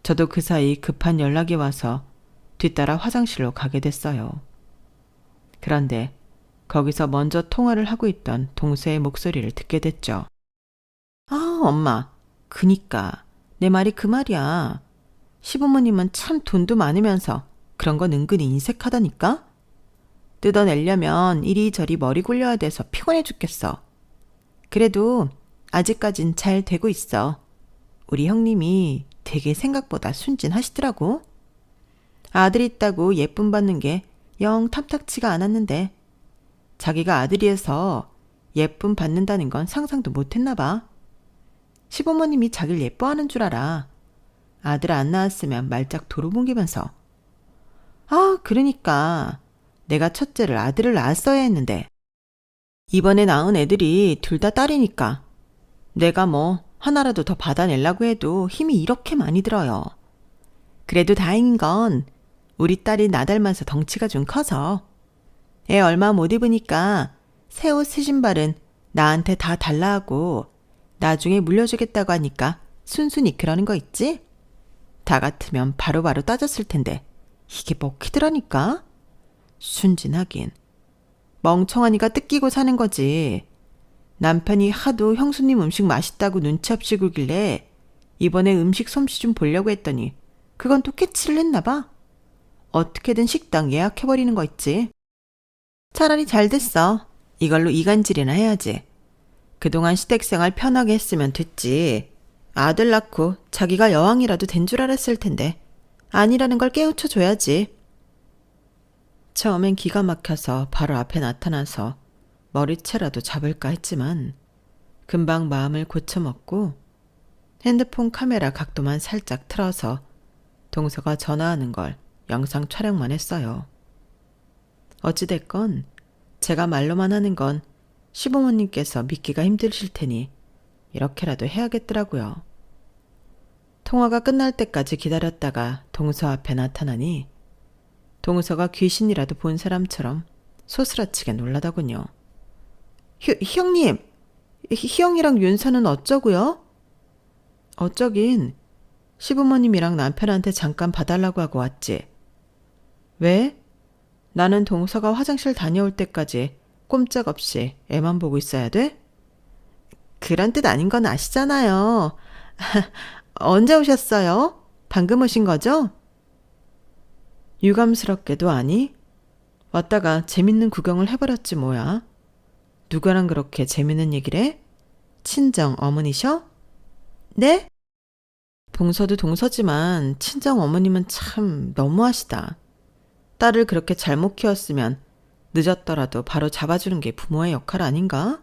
저도 그 사이 급한 연락이 와서 뒤따라 화장실로 가게 됐어요. 그런데 거기서 먼저 통화를 하고 있던 동서의 목소리를 듣게 됐죠. 아, 엄마. 그니까 내 말이 그 말이야. 시부모님은 참 돈도 많으면서 그런 건 은근히 인색하다니까? 뜯어내려면 이리저리 머리 굴려야 돼서 피곤해 죽겠어. 그래도 아직까진 잘 되고 있어. 우리 형님이 되게 생각보다 순진하시더라고. 아들 있다고 예쁨 받는 게 영 탐탁치가 않았는데 자기가 아들이어서 예쁨 받는다는 건 상상도 못했나 봐. 시부모님이 자기를 예뻐하는 줄 알아. 아들 안 낳았으면 말짝 도루묵이면서. 그러니까 내가 첫째를 아들을 낳았어야 했는데 이번에 낳은 애들이 둘 다 딸이니까 내가 뭐 하나라도 더 받아내려고 해도 힘이 이렇게 많이 들어요. 그래도 다행인 건 우리 딸이 나 닮아서 덩치가 좀 커서 애 얼마 못 입으니까 새 옷 새 신발은 나한테 다 달라 하고 나중에 물려주겠다고 하니까 순순히 그러는 거 있지? 다 같으면 바로바로 따졌을 텐데 이게 먹히더라니까? 순진하긴. 멍청하니까 뜯기고 사는 거지. 남편이 하도 형수님 음식 맛있다고 눈치 없이 굴길래 이번에 음식 솜씨 좀 보려고 했더니 그건 또 캐치를 했나 봐. 어떻게든 식당 예약해버리는 거 있지. 차라리 잘 됐어. 이걸로 이간질이나 해야지. 그동안 시댁생활 편하게 했으면 됐지. 아들 낳고 자기가 여왕이라도 된 줄 알았을 텐데 아니라는 걸 깨우쳐줘야지. 처음엔 기가 막혀서 바로 앞에 나타나서 머리채라도 잡을까 했지만 금방 마음을 고쳐먹고 핸드폰 카메라 각도만 살짝 틀어서 동서가 전화하는 걸 영상 촬영만 했어요. 어찌됐건 제가 말로만 하는 건 시부모님께서 믿기가 힘드실 테니 이렇게라도 해야겠더라고요. 통화가 끝날 때까지 기다렸다가 동서 앞에 나타나니 동서가 귀신이라도 본 사람처럼 소스라치게 놀라더군요. 형님, 희영이랑 윤서는 어쩌고요? 어쩌긴 시부모님이랑 남편한테 잠깐 봐달라고 하고 왔지. 왜? 나는 동서가 화장실 다녀올 때까지 꼼짝없이 애만 보고 있어야 돼? 그런 뜻 아닌 건 아시잖아요. 언제 오셨어요? 방금 오신 거죠? 유감스럽게도 아니. 왔다가 재밌는 구경을 해버렸지 뭐야. 누구랑 그렇게 재밌는 얘기를 해? 친정 어머니셔? 네? 동서도 동서지만 친정 어머님은 참 너무하시다. 딸을 그렇게 잘못 키웠으면 늦었더라도 바로 잡아주는 게 부모의 역할 아닌가?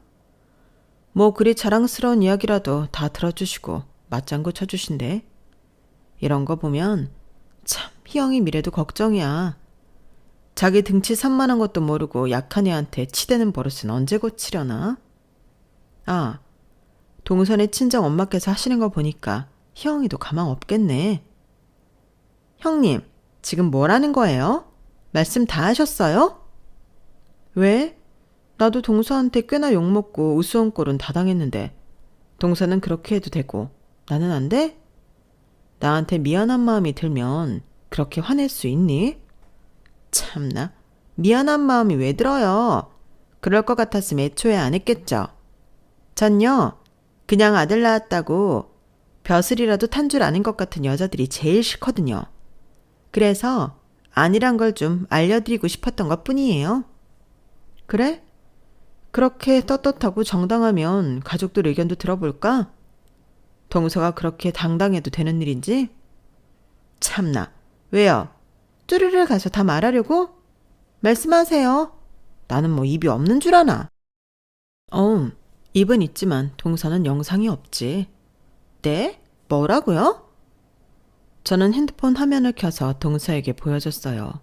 뭐 그리 자랑스러운 이야기라도 다 들어주시고 맞장구 쳐주신대. 이런 거 보면 참 희영이 미래도 걱정이야. 자기 등치 산만한 것도 모르고 약한 애한테 치대는 버릇은 언제 고치려나? 동선의 친정 엄마께서 하시는 거 보니까 희영이도 가망 없겠네. 형님, 지금 뭐라는 거예요? 말씀 다 하셨어요? 왜? 나도 동서한테 꽤나 욕먹고 우스운 꼴은 다 당했는데 동서는 그렇게 해도 되고 나는 안 돼? 나한테 미안한 마음이 들면 그렇게 화낼 수 있니? 참나, 미안한 마음이 왜 들어요? 그럴 것 같았으면 애초에 안 했겠죠. 전요, 그냥 아들 낳았다고 벼슬이라도 탄 줄 아는 것 같은 여자들이 제일 싫거든요. 그래서 아니란 걸 좀 알려드리고 싶었던 것 뿐이에요. 그래? 그렇게 떳떳하고 정당하면 가족들 의견도 들어볼까? 동서가 그렇게 당당해도 되는 일인지? 참나, 왜요? 쭈르르 가서 다 말하려고? 말씀하세요. 나는 뭐 입이 없는 줄 아나? 입은 있지만 동서는 영상이 없지. 네? 뭐라고요? 저는 핸드폰 화면을 켜서 동서에게 보여줬어요.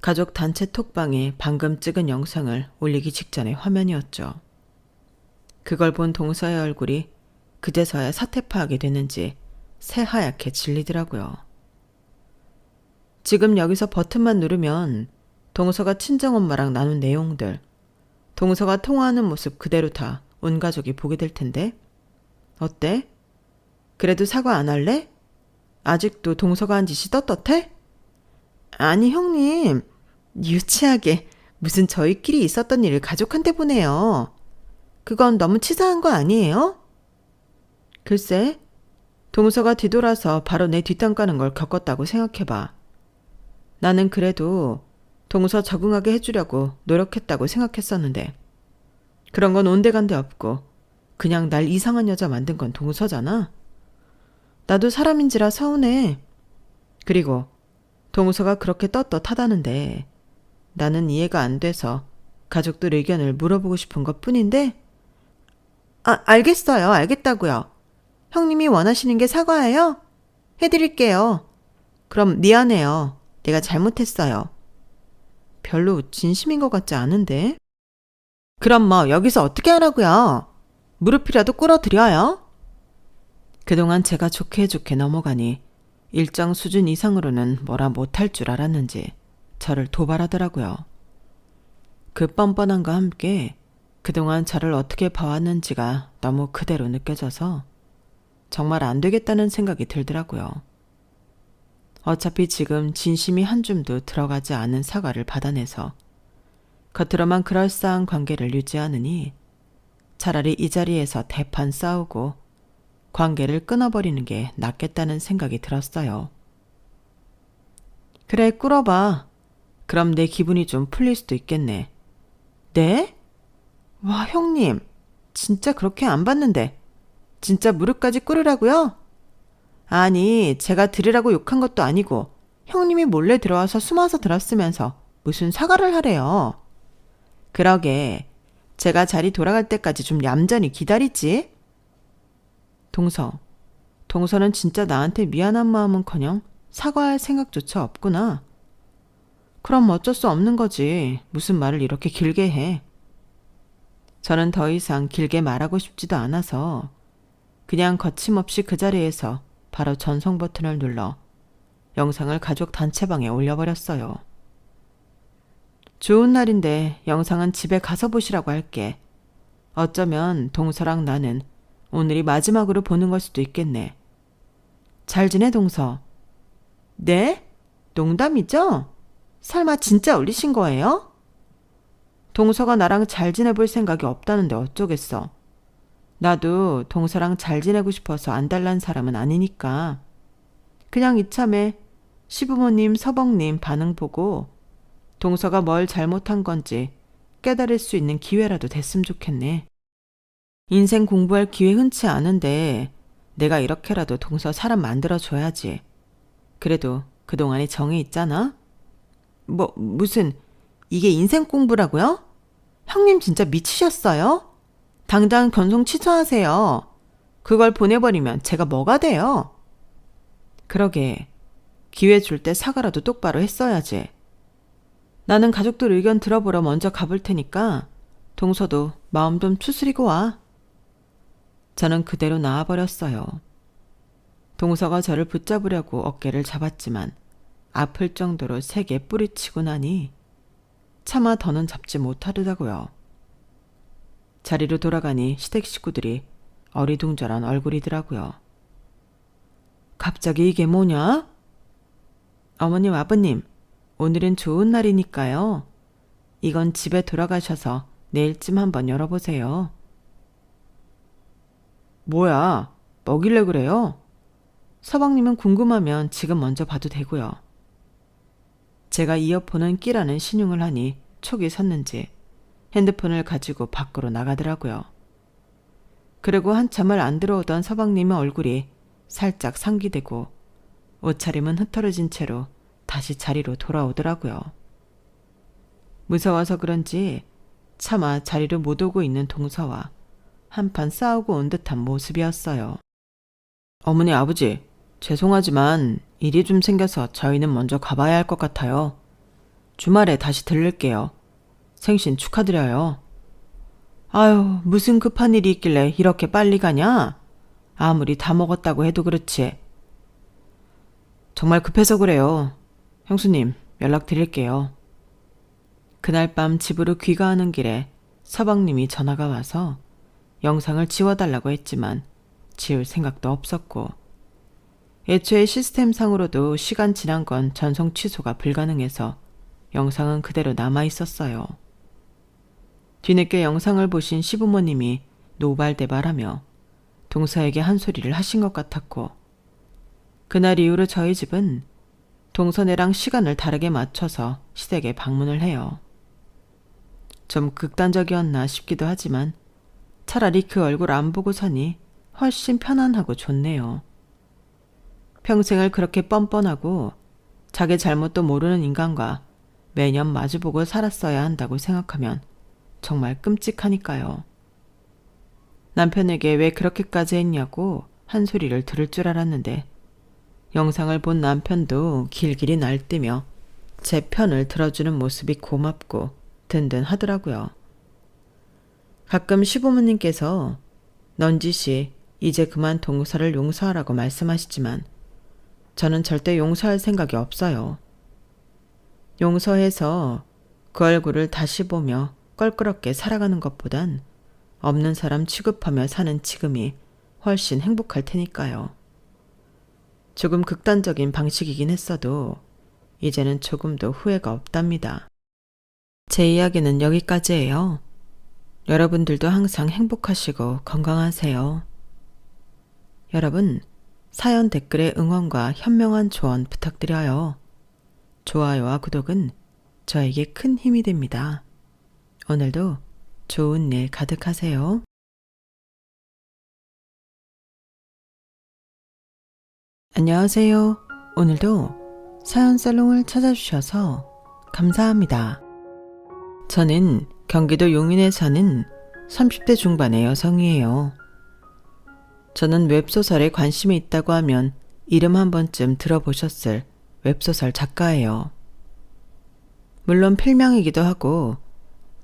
가족 단체 톡방에 방금 찍은 영상을 올리기 직전의 화면이었죠. 그걸 본 동서의 얼굴이 그제서야 사태 파악이 됐는지 새하얗게 질리더라고요. 지금 여기서 버튼만 누르면 동서가 친정엄마랑 나눈 내용들, 동서가 통화하는 모습 그대로 다 온 가족이 보게 될 텐데 어때? 그래도 사과 안 할래? 아직도 동서가 한 짓이 떳떳해? 아니 형님, 유치하게 무슨 저희끼리 있었던 일을 가족한테 보내요. 그건 너무 치사한 거 아니에요? 글쎄, 동서가 뒤돌아서 바로 내 뒷담 까는 걸 겪었다고 생각해봐. 나는 그래도 동서 적응하게 해주려고 노력했다고 생각했었는데 그런 건 온데간데 없고 그냥 날 이상한 여자 만든 건 동서잖아. 나도 사람인지라 서운해. 그리고 동서가 그렇게 떳떳하다는데 나는 이해가 안 돼서 가족들 의견을 물어보고 싶은 것 뿐인데. 알겠어요. 알겠다고요. 형님이 원하시는 게 사과예요? 해드릴게요. 그럼 미안해요. 내가 잘못했어요. 별로 진심인 것 같지 않은데? 그럼 뭐 여기서 어떻게 하라고요? 무릎이라도 꿇어드려요? 그동안 제가 좋게 좋게 넘어가니 일정 수준 이상으로는 뭐라 못할 줄 알았는지 저를 도발하더라고요. 그 뻔뻔함과 함께 그동안 저를 어떻게 봐왔는지가 너무 그대로 느껴져서 정말 안 되겠다는 생각이 들더라고요. 어차피 지금 진심이 한 줌도 들어가지 않은 사과를 받아내서 겉으로만 그럴싸한 관계를 유지하느니 차라리 이 자리에서 대판 싸우고 관계를 끊어버리는 게 낫겠다는 생각이 들었어요. 그래, 꿇어봐. 그럼 내 기분이 좀 풀릴 수도 있겠네. 네? 와, 형님. 진짜 그렇게 안 봤는데. 진짜 무릎까지 꿇으라고요? 아니, 제가 들으라고 욕한 것도 아니고 형님이 몰래 들어와서 숨어서 들었으면서 무슨 사과를 하래요. 그러게, 제가 자리 돌아갈 때까지 좀 얌전히 기다리지. 동서는 진짜 나한테 미안한 마음은커녕 사과할 생각조차 없구나. 그럼 어쩔 수 없는 거지. 무슨 말을 이렇게 길게 해. 저는 더 이상 길게 말하고 싶지도 않아서 그냥 거침없이 그 자리에서 바로 전송 버튼을 눌러 영상을 가족 단체방에 올려버렸어요. 좋은 날인데 영상은 집에 가서 보시라고 할게. 어쩌면 동서랑 나는 오늘이 마지막으로 보는 걸 수도 있겠네. 잘 지내, 동서? 네? 농담이죠? 설마 진짜 올리신 거예요? 동서가 나랑 잘 지내볼 생각이 없다는데 어쩌겠어. 나도 동서랑 잘 지내고 싶어서 안달난 사람은 아니니까. 그냥 이참에 시부모님, 서방님 반응 보고 동서가 뭘 잘못한 건지 깨달을 수 있는 기회라도 됐으면 좋겠네. 인생 공부할 기회 흔치 않은데 내가 이렇게라도 동서 사람 만들어줘야지. 그래도 그동안에 정이 있잖아? 무슨 이게 인생 공부라고요? 형님 진짜 미치셨어요? 당장 견송 취소하세요. 그걸 보내버리면 제가 뭐가 돼요? 그러게, 기회 줄 때 사과라도 똑바로 했어야지. 나는 가족들 의견 들어보러 먼저 가볼 테니까 동서도 마음 좀 추스리고 와. 저는 그대로 나와버렸어요. 동서가 저를 붙잡으려고 어깨를 잡았지만 아플 정도로 세게 뿌리치고 나니 차마 더는 잡지 못하더라고요. 자리로 돌아가니 시댁 식구들이 어리둥절한 얼굴이더라고요. 갑자기 이게 뭐냐? 어머님, 아버님, 오늘은 좋은 날이니까요. 이건 집에 돌아가셔서 내일쯤 한번 열어보세요. 뭐야, 먹일래 그래요? 서방님은 궁금하면 지금 먼저 봐도 되고요. 제가 이어폰은 끼라는 신용을 하니 촉이 섰는지 핸드폰을 가지고 밖으로 나가더라고요. 그리고 한참을 안 들어오던 서방님의 얼굴이 살짝 상기되고 옷차림은 흐트러진 채로 다시 자리로 돌아오더라고요. 무서워서 그런지 차마 자리로 못 오고 있는 동서와 한판 싸우고 온 듯한 모습이었어요. 어머니, 아버지, 죄송하지만 일이 좀 생겨서 저희는 먼저 가봐야 할 것 같아요. 주말에 다시 들를게요. 생신 축하드려요. 아유, 무슨 급한 일이 있길래 이렇게 빨리 가냐? 아무리 다 먹었다고 해도 그렇지. 정말 급해서 그래요. 형수님, 연락드릴게요. 그날 밤 집으로 귀가하는 길에 서방님이 전화가 와서 영상을 지워달라고 했지만 지울 생각도 없었고 애초에 시스템상으로도 시간 지난 건 전송 취소가 불가능해서 영상은 그대로 남아있었어요. 뒤늦게 영상을 보신 시부모님이 노발대발하며 동서에게 한 소리를 하신 것 같았고 그날 이후로 저희 집은 동서네랑 시간을 다르게 맞춰서 시댁에 방문을 해요. 좀 극단적이었나 싶기도 하지만 차라리 그 얼굴 안 보고 사니 훨씬 편안하고 좋네요. 평생을 그렇게 뻔뻔하고 자기 잘못도 모르는 인간과 매년 마주보고 살았어야 한다고 생각하면 정말 끔찍하니까요. 남편에게 왜 그렇게까지 했냐고 한 소리를 들을 줄 알았는데 영상을 본 남편도 길길이 날뛰며 제 편을 들어주는 모습이 고맙고 든든하더라고요. 가끔 시부모님께서 넌지시 이제 그만 동서를 용서하라고 말씀하시지만 저는 절대 용서할 생각이 없어요. 용서해서 그 얼굴을 다시 보며 껄끄럽게 살아가는 것보단 없는 사람 취급하며 사는 지금이 훨씬 행복할 테니까요. 조금 극단적인 방식이긴 했어도 이제는 조금도 후회가 없답니다. 제 이야기는 여기까지예요. 여러분들도 항상 행복하시고 건강하세요. 여러분, 사연 댓글에 응원과 현명한 조언 부탁드려요. 좋아요와 구독은 저에게 큰 힘이 됩니다. 오늘도 좋은 일 가득하세요. 안녕하세요. 오늘도 사연 살롱을 찾아주셔서 감사합니다. 저는 경기도 용인에 사는 30대 중반의 여성이에요. 저는 웹소설에 관심이 있다고 하면 이름 한 번쯤 들어보셨을 웹소설 작가예요. 물론 필명이기도 하고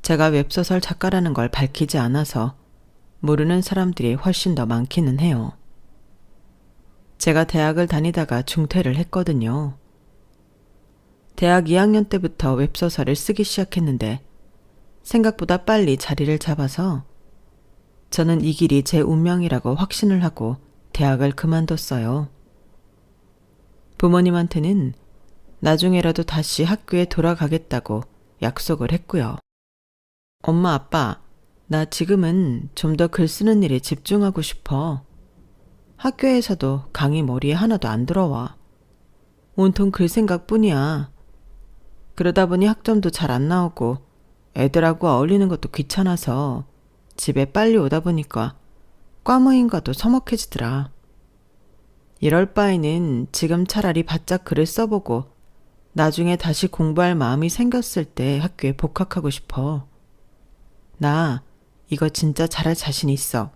제가 웹소설 작가라는 걸 밝히지 않아서 모르는 사람들이 훨씬 더 많기는 해요. 제가 대학을 다니다가 중퇴를 했거든요. 대학 2학년 때부터 웹소설을 쓰기 시작했는데 생각보다 빨리 자리를 잡아서 저는 이 길이 제 운명이라고 확신을 하고 대학을 그만뒀어요. 부모님한테는 나중에라도 다시 학교에 돌아가겠다고 약속을 했고요. 엄마, 아빠, 나 지금은 좀 더 글 쓰는 일에 집중하고 싶어. 학교에서도 강의 머리에 하나도 안 들어와. 온통 글 생각뿐이야. 그러다 보니 학점도 잘 안 나오고 애들하고 어울리는 것도 귀찮아서 집에 빨리 오다 보니까 과모임과도 서먹해지더라. 이럴 바에는 지금 차라리 바짝 글을 써보고 나중에 다시 공부할 마음이 생겼을 때 학교에 복학하고 싶어. 나 이거 진짜 잘할 자신 있어.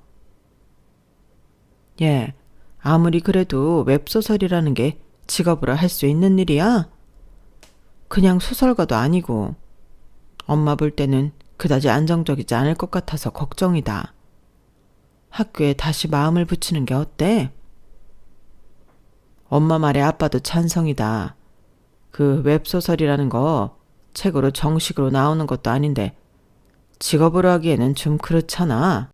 예, 아무리 그래도 웹소설이라는 게 직업으로 할 수 있는 일이야? 그냥 소설가도 아니고 엄마 볼 때는 그다지 안정적이지 않을 것 같아서 걱정이다. 학교에 다시 마음을 붙이는 게 어때? 엄마 말에 아빠도 찬성이다. 그 웹소설이라는 거 책으로 정식으로 나오는 것도 아닌데 직업으로 하기에는 좀 그렇잖아.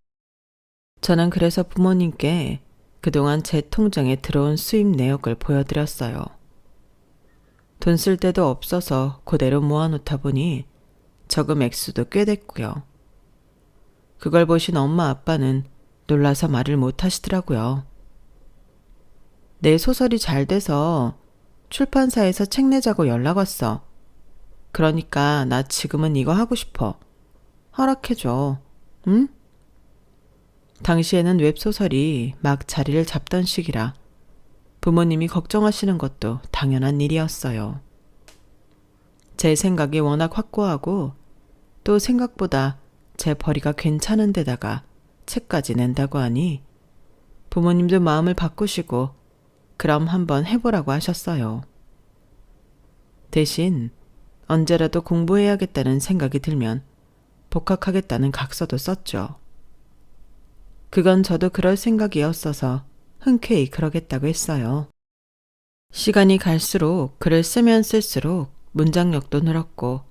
저는 그래서 부모님께 그동안 제 통장에 들어온 수입 내역을 보여드렸어요. 돈 쓸 데도 없어서 그대로 모아놓다 보니 저금 액수도 꽤 됐고요. 그걸 보신 엄마 아빠는 놀라서 말을 못 하시더라고요. 내 소설이 잘 돼서 출판사에서 책 내자고 연락 왔어. 그러니까 나 지금은 이거 하고 싶어. 허락해줘. 응? 당시에는 웹소설이 막 자리를 잡던 시기라 부모님이 걱정하시는 것도 당연한 일이었어요. 제 생각이 워낙 확고하고 또 생각보다 제 벌이가 괜찮은 데다가 책까지 낸다고 하니 부모님도 마음을 바꾸시고 그럼 한번 해보라고 하셨어요. 대신 언제라도 공부해야겠다는 생각이 들면 복학하겠다는 각서도 썼죠. 그건 저도 그럴 생각이었어서 흔쾌히 그러겠다고 했어요. 시간이 갈수록 글을 쓰면 쓸수록 문장력도 늘었고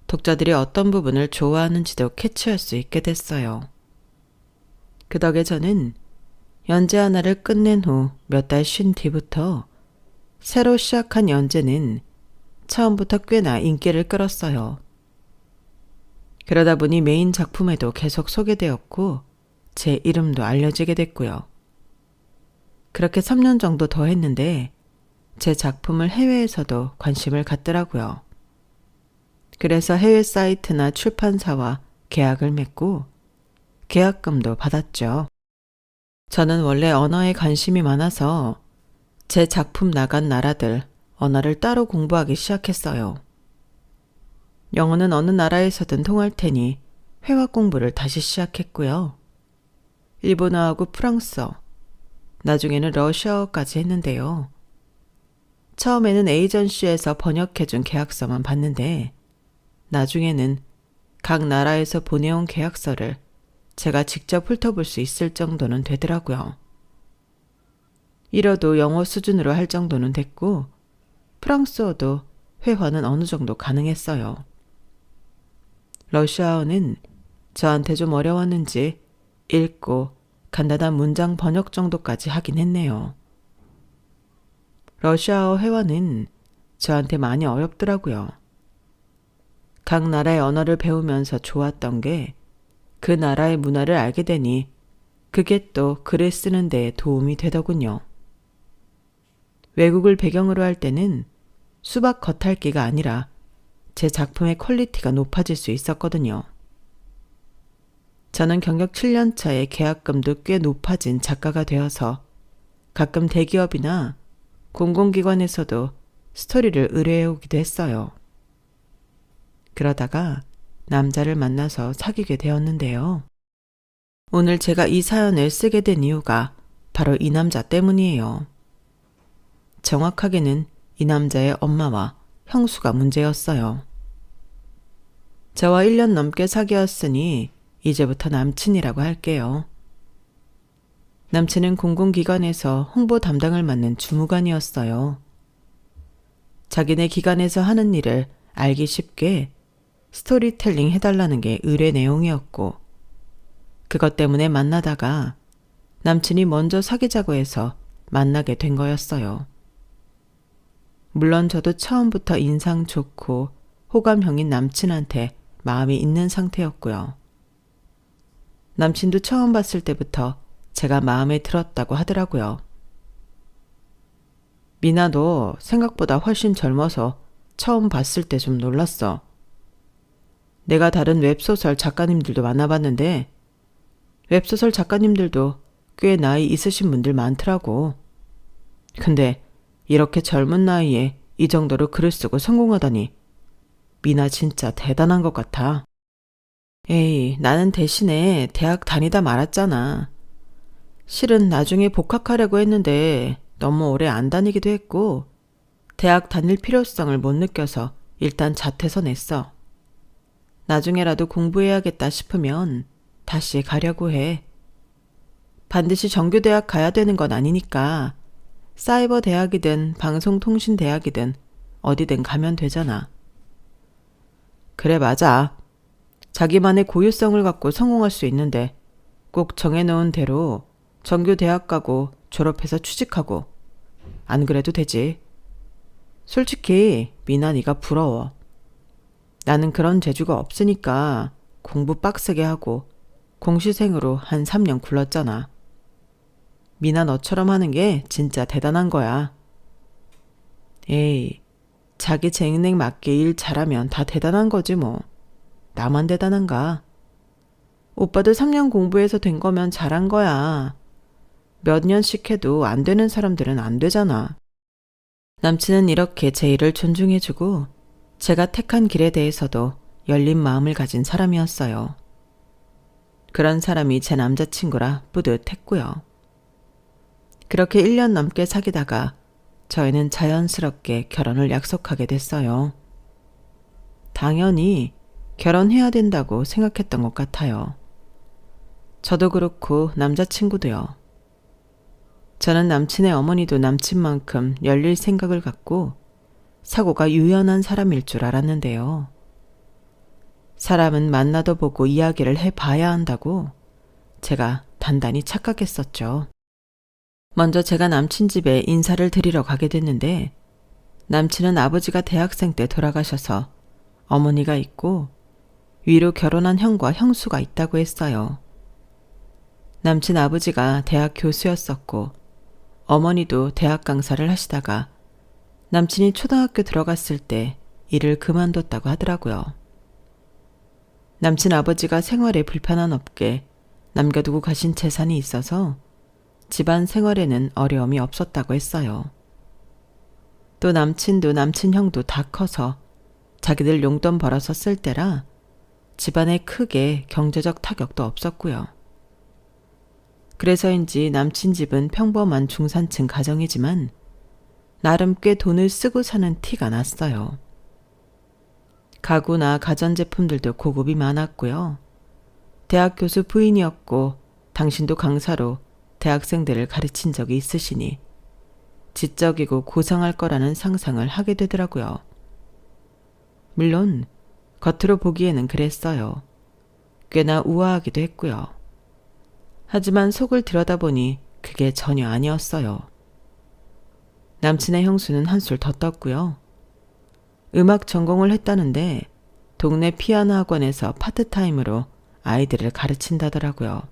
독자들이 어떤 부분을 좋아하는지도 캐치할 수 있게 됐어요. 그 덕에 저는 연재 하나를 끝낸 후 몇 달 쉰 뒤부터 새로 시작한 연재는 처음부터 꽤나 인기를 끌었어요. 그러다 보니 메인 작품에도 계속 소개되었고 제 이름도 알려지게 됐고요. 그렇게 3년 정도 더 했는데 제 작품을 해외에서도 관심을 갖더라고요. 그래서 해외 사이트나 출판사와 계약을 맺고 계약금도 받았죠. 저는 원래 언어에 관심이 많아서 제 작품 나간 나라들 언어를 따로 공부하기 시작했어요. 영어는 어느 나라에서든 통할 테니 회화 공부를 다시 시작했고요. 일본어하고 프랑스어, 나중에는 러시아어까지 했는데요. 처음에는 에이전시에서 번역해준 계약서만 봤는데 나중에는 각 나라에서 보내온 계약서를 제가 직접 훑어볼 수 있을 정도는 되더라고요. 이러도 영어 수준으로 할 정도는 됐고 프랑스어도 회화는 어느 정도 가능했어요. 러시아어는 저한테 좀 어려웠는지 읽고 간단한 문장 번역 정도까지 하긴 했네요. 러시아어 회화는 저한테 많이 어렵더라고요. 각 나라의 언어를 배우면서 좋았던 게 그 나라의 문화를 알게 되니 그게 또 글을 쓰는 데 도움이 되더군요. 외국을 배경으로 할 때는 수박 겉핥기가 아니라 제 작품의 퀄리티가 높아질 수 있었거든요. 저는 경력 7년 차에 계약금도 꽤 높아진 작가가 되어서 가끔 대기업이나 공공기관에서도 스토리를 의뢰해 오기도 했어요. 그러다가 남자를 만나서 사귀게 되었는데요. 오늘 제가 이 사연을 쓰게 된 이유가 바로 이 남자 때문이에요. 정확하게는 이 남자의 엄마와 형수가 문제였어요. 저와 1년 넘게 사귀었으니 이제부터 남친이라고 할게요. 남친은 공공기관에서 홍보 담당을 맡는 주무관이었어요. 자기네 기관에서 하는 일을 알기 쉽게 스토리텔링 해달라는 게 의뢰 내용이었고 그것 때문에 만나다가 남친이 먼저 사귀자고 해서 만나게 된 거였어요. 물론 저도 처음부터 인상 좋고 호감형인 남친한테 마음이 있는 상태였고요. 남친도 처음 봤을 때부터 제가 마음에 들었다고 하더라고요. 미나, 너 생각보다 훨씬 젊어서 처음 봤을 때 좀 놀랐어. 내가 다른 웹소설 작가님들도 만나봤는데 웹소설 작가님들도 꽤 나이 있으신 분들 많더라고. 근데 이렇게 젊은 나이에 이 정도로 글을 쓰고 성공하다니 미나 진짜 대단한 것 같아. 에이, 나는 대신에 대학 다니다 말았잖아. 실은 나중에 복학하려고 했는데 너무 오래 안 다니기도 했고 대학 다닐 필요성을 못 느껴서 일단 자퇴서 냈어. 나중에라도 공부해야겠다 싶으면 다시 가려고 해. 반드시 정규대학 가야 되는 건 아니니까 사이버 대학이든 방송통신대학이든 어디든 가면 되잖아. 그래, 맞아. 자기만의 고유성을 갖고 성공할 수 있는데 꼭 정해놓은 대로 정규대학 가고 졸업해서 취직하고 안 그래도 되지. 솔직히 미나, 네가 부러워. 나는 그런 재주가 없으니까 공부 빡세게 하고 공시생으로 한 3년 굴렀잖아. 미나, 너처럼 하는 게 진짜 대단한 거야. 에이, 자기 재능에 맞게 일 잘하면 다 대단한 거지 뭐. 나만 대단한가? 오빠도 3년 공부해서 된 거면 잘한 거야. 몇 년씩 해도 안 되는 사람들은 안 되잖아. 남친은 이렇게 제 일을 존중해주고 제가 택한 길에 대해서도 열린 마음을 가진 사람이었어요. 그런 사람이 제 남자친구라 뿌듯했고요. 그렇게 1년 넘게 사귀다가 저희는 자연스럽게 결혼을 약속하게 됐어요. 당연히 결혼해야 된다고 생각했던 것 같아요. 저도 그렇고 남자친구도요. 저는 남친의 어머니도 남친만큼 열릴 생각을 갖고 사고가 유연한 사람일 줄 알았는데요. 사람은 만나도 보고 이야기를 해봐야 한다고 제가 단단히 착각했었죠. 먼저 제가 남친 집에 인사를 드리러 가게 됐는데 남친은 아버지가 대학생 때 돌아가셔서 어머니가 있고 위로 결혼한 형과 형수가 있다고 했어요. 남친 아버지가 대학 교수였었고 어머니도 대학 강사를 하시다가 남친이 초등학교 들어갔을 때 일을 그만뒀다고 하더라고요. 남친 아버지가 생활에 불편한 없게 남겨두고 가신 재산이 있어서 집안 생활에는 어려움이 없었다고 했어요. 또 남친도 남친 형도 다 커서 자기들 용돈 벌어서 쓸 때라 집안에 크게 경제적 타격도 없었고요. 그래서인지 남친 집은 평범한 중산층 가정이지만 나름 꽤 돈을 쓰고 사는 티가 났어요. 가구나 가전제품들도 고급이 많았고요. 대학 교수 부인이었고 당신도 강사로 대학생들을 가르친 적이 있으시니 지적이고 고상할 거라는 상상을 하게 되더라고요. 물론 겉으로 보기에는 그랬어요. 꽤나 우아하기도 했고요. 하지만 속을 들여다보니 그게 전혀 아니었어요. 남친의 형수는 한술 더 떴고요. 음악 전공을 했다는데 동네 피아노 학원에서 파트타임으로 아이들을 가르친다더라고요.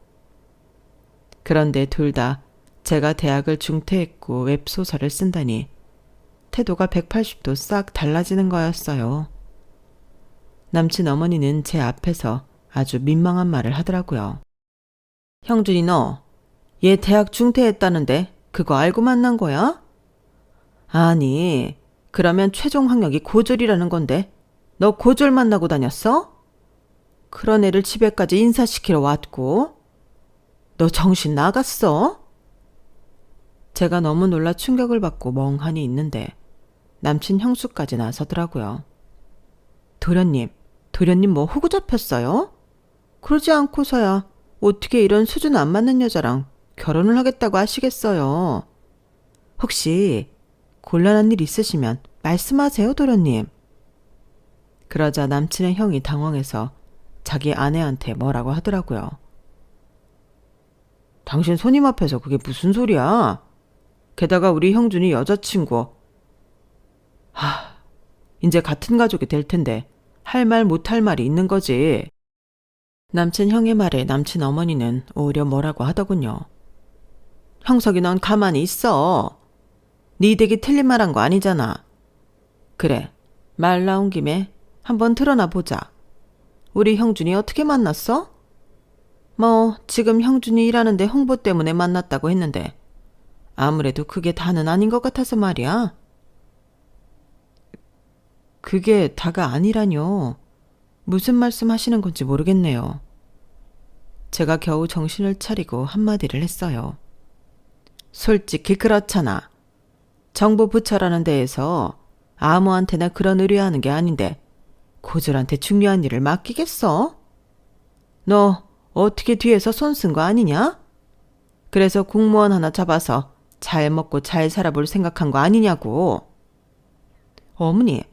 그런데 둘 다 제가 대학을 중퇴했고 웹소설을 쓴다니 태도가 180도 싹 달라지는 거였어요. 남친 어머니는 제 앞에서 아주 민망한 말을 하더라고요. 형준이 너, 얘 대학 중퇴했다는데 그거 알고 만난 거야? 아니, 그러면 최종 학력이 고졸이라는 건데 너 고졸 만나고 다녔어? 그런 애를 집에까지 인사시키러 왔고 너 정신 나갔어? 제가 너무 놀라 충격을 받고 멍하니 있는데 남친 형수까지 나서더라고요. 도련님 뭐 호구 잡혔어요? 그러지 않고서야 어떻게 이런 수준 안 맞는 여자랑 결혼을 하겠다고 하시겠어요? 혹시 곤란한 일 있으시면 말씀하세요, 도련님. 그러자 남친의 형이 당황해서 자기 아내한테 뭐라고 하더라고요. 당신 손님 앞에서 그게 무슨 소리야? 게다가 우리 형준이 여자친구. 이제 같은 가족이 될 텐데 할 말 못할 말이 있는 거지. 남친 형의 말에 남친 어머니는 오히려 뭐라고 하더군요. 형석이 넌 가만히 있어. 네 댁이 틀린 말 한 거 아니잖아. 그래, 말 나온 김에 한번 드러나 보자. 우리 형준이 어떻게 만났어? 뭐 지금 형준이 일하는데 홍보 때문에 만났다고 했는데 아무래도 그게 다는 아닌 것 같아서 말이야. 그게 다가 아니라뇨. 무슨 말씀 하시는 건지 모르겠네요. 제가 겨우 정신을 차리고 한마디를 했어요. 솔직히 그렇잖아. 정부 부처라는 데에서 아무한테나 그런 의뢰하는 게 아닌데 고졸한테 중요한 일을 맡기겠어? 너 어떻게 뒤에서 손 쓴 거 아니냐? 그래서 공무원 하나 잡아서 잘 먹고 잘 살아볼 생각한 거 아니냐고. 어머니,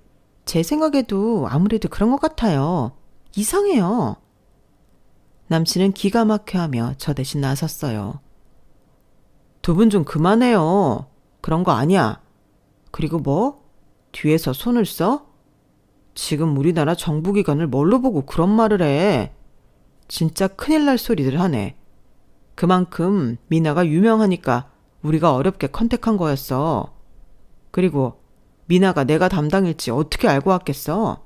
제 생각에도 아무래도 그런 것 같아요. 이상해요. 남친은 기가 막혀하며 저 대신 나섰어요. 두 분 좀 그만해요. 그런 거 아니야. 그리고 뭐? 뒤에서 손을 써? 지금 우리나라 정부기관을 뭘로 보고 그런 말을 해. 진짜 큰일 날 소리들 하네. 그만큼 미나가 유명하니까 우리가 어렵게 컨택한 거였어. 그리고 미나가 내가 담당일지 어떻게 알고 왔겠어?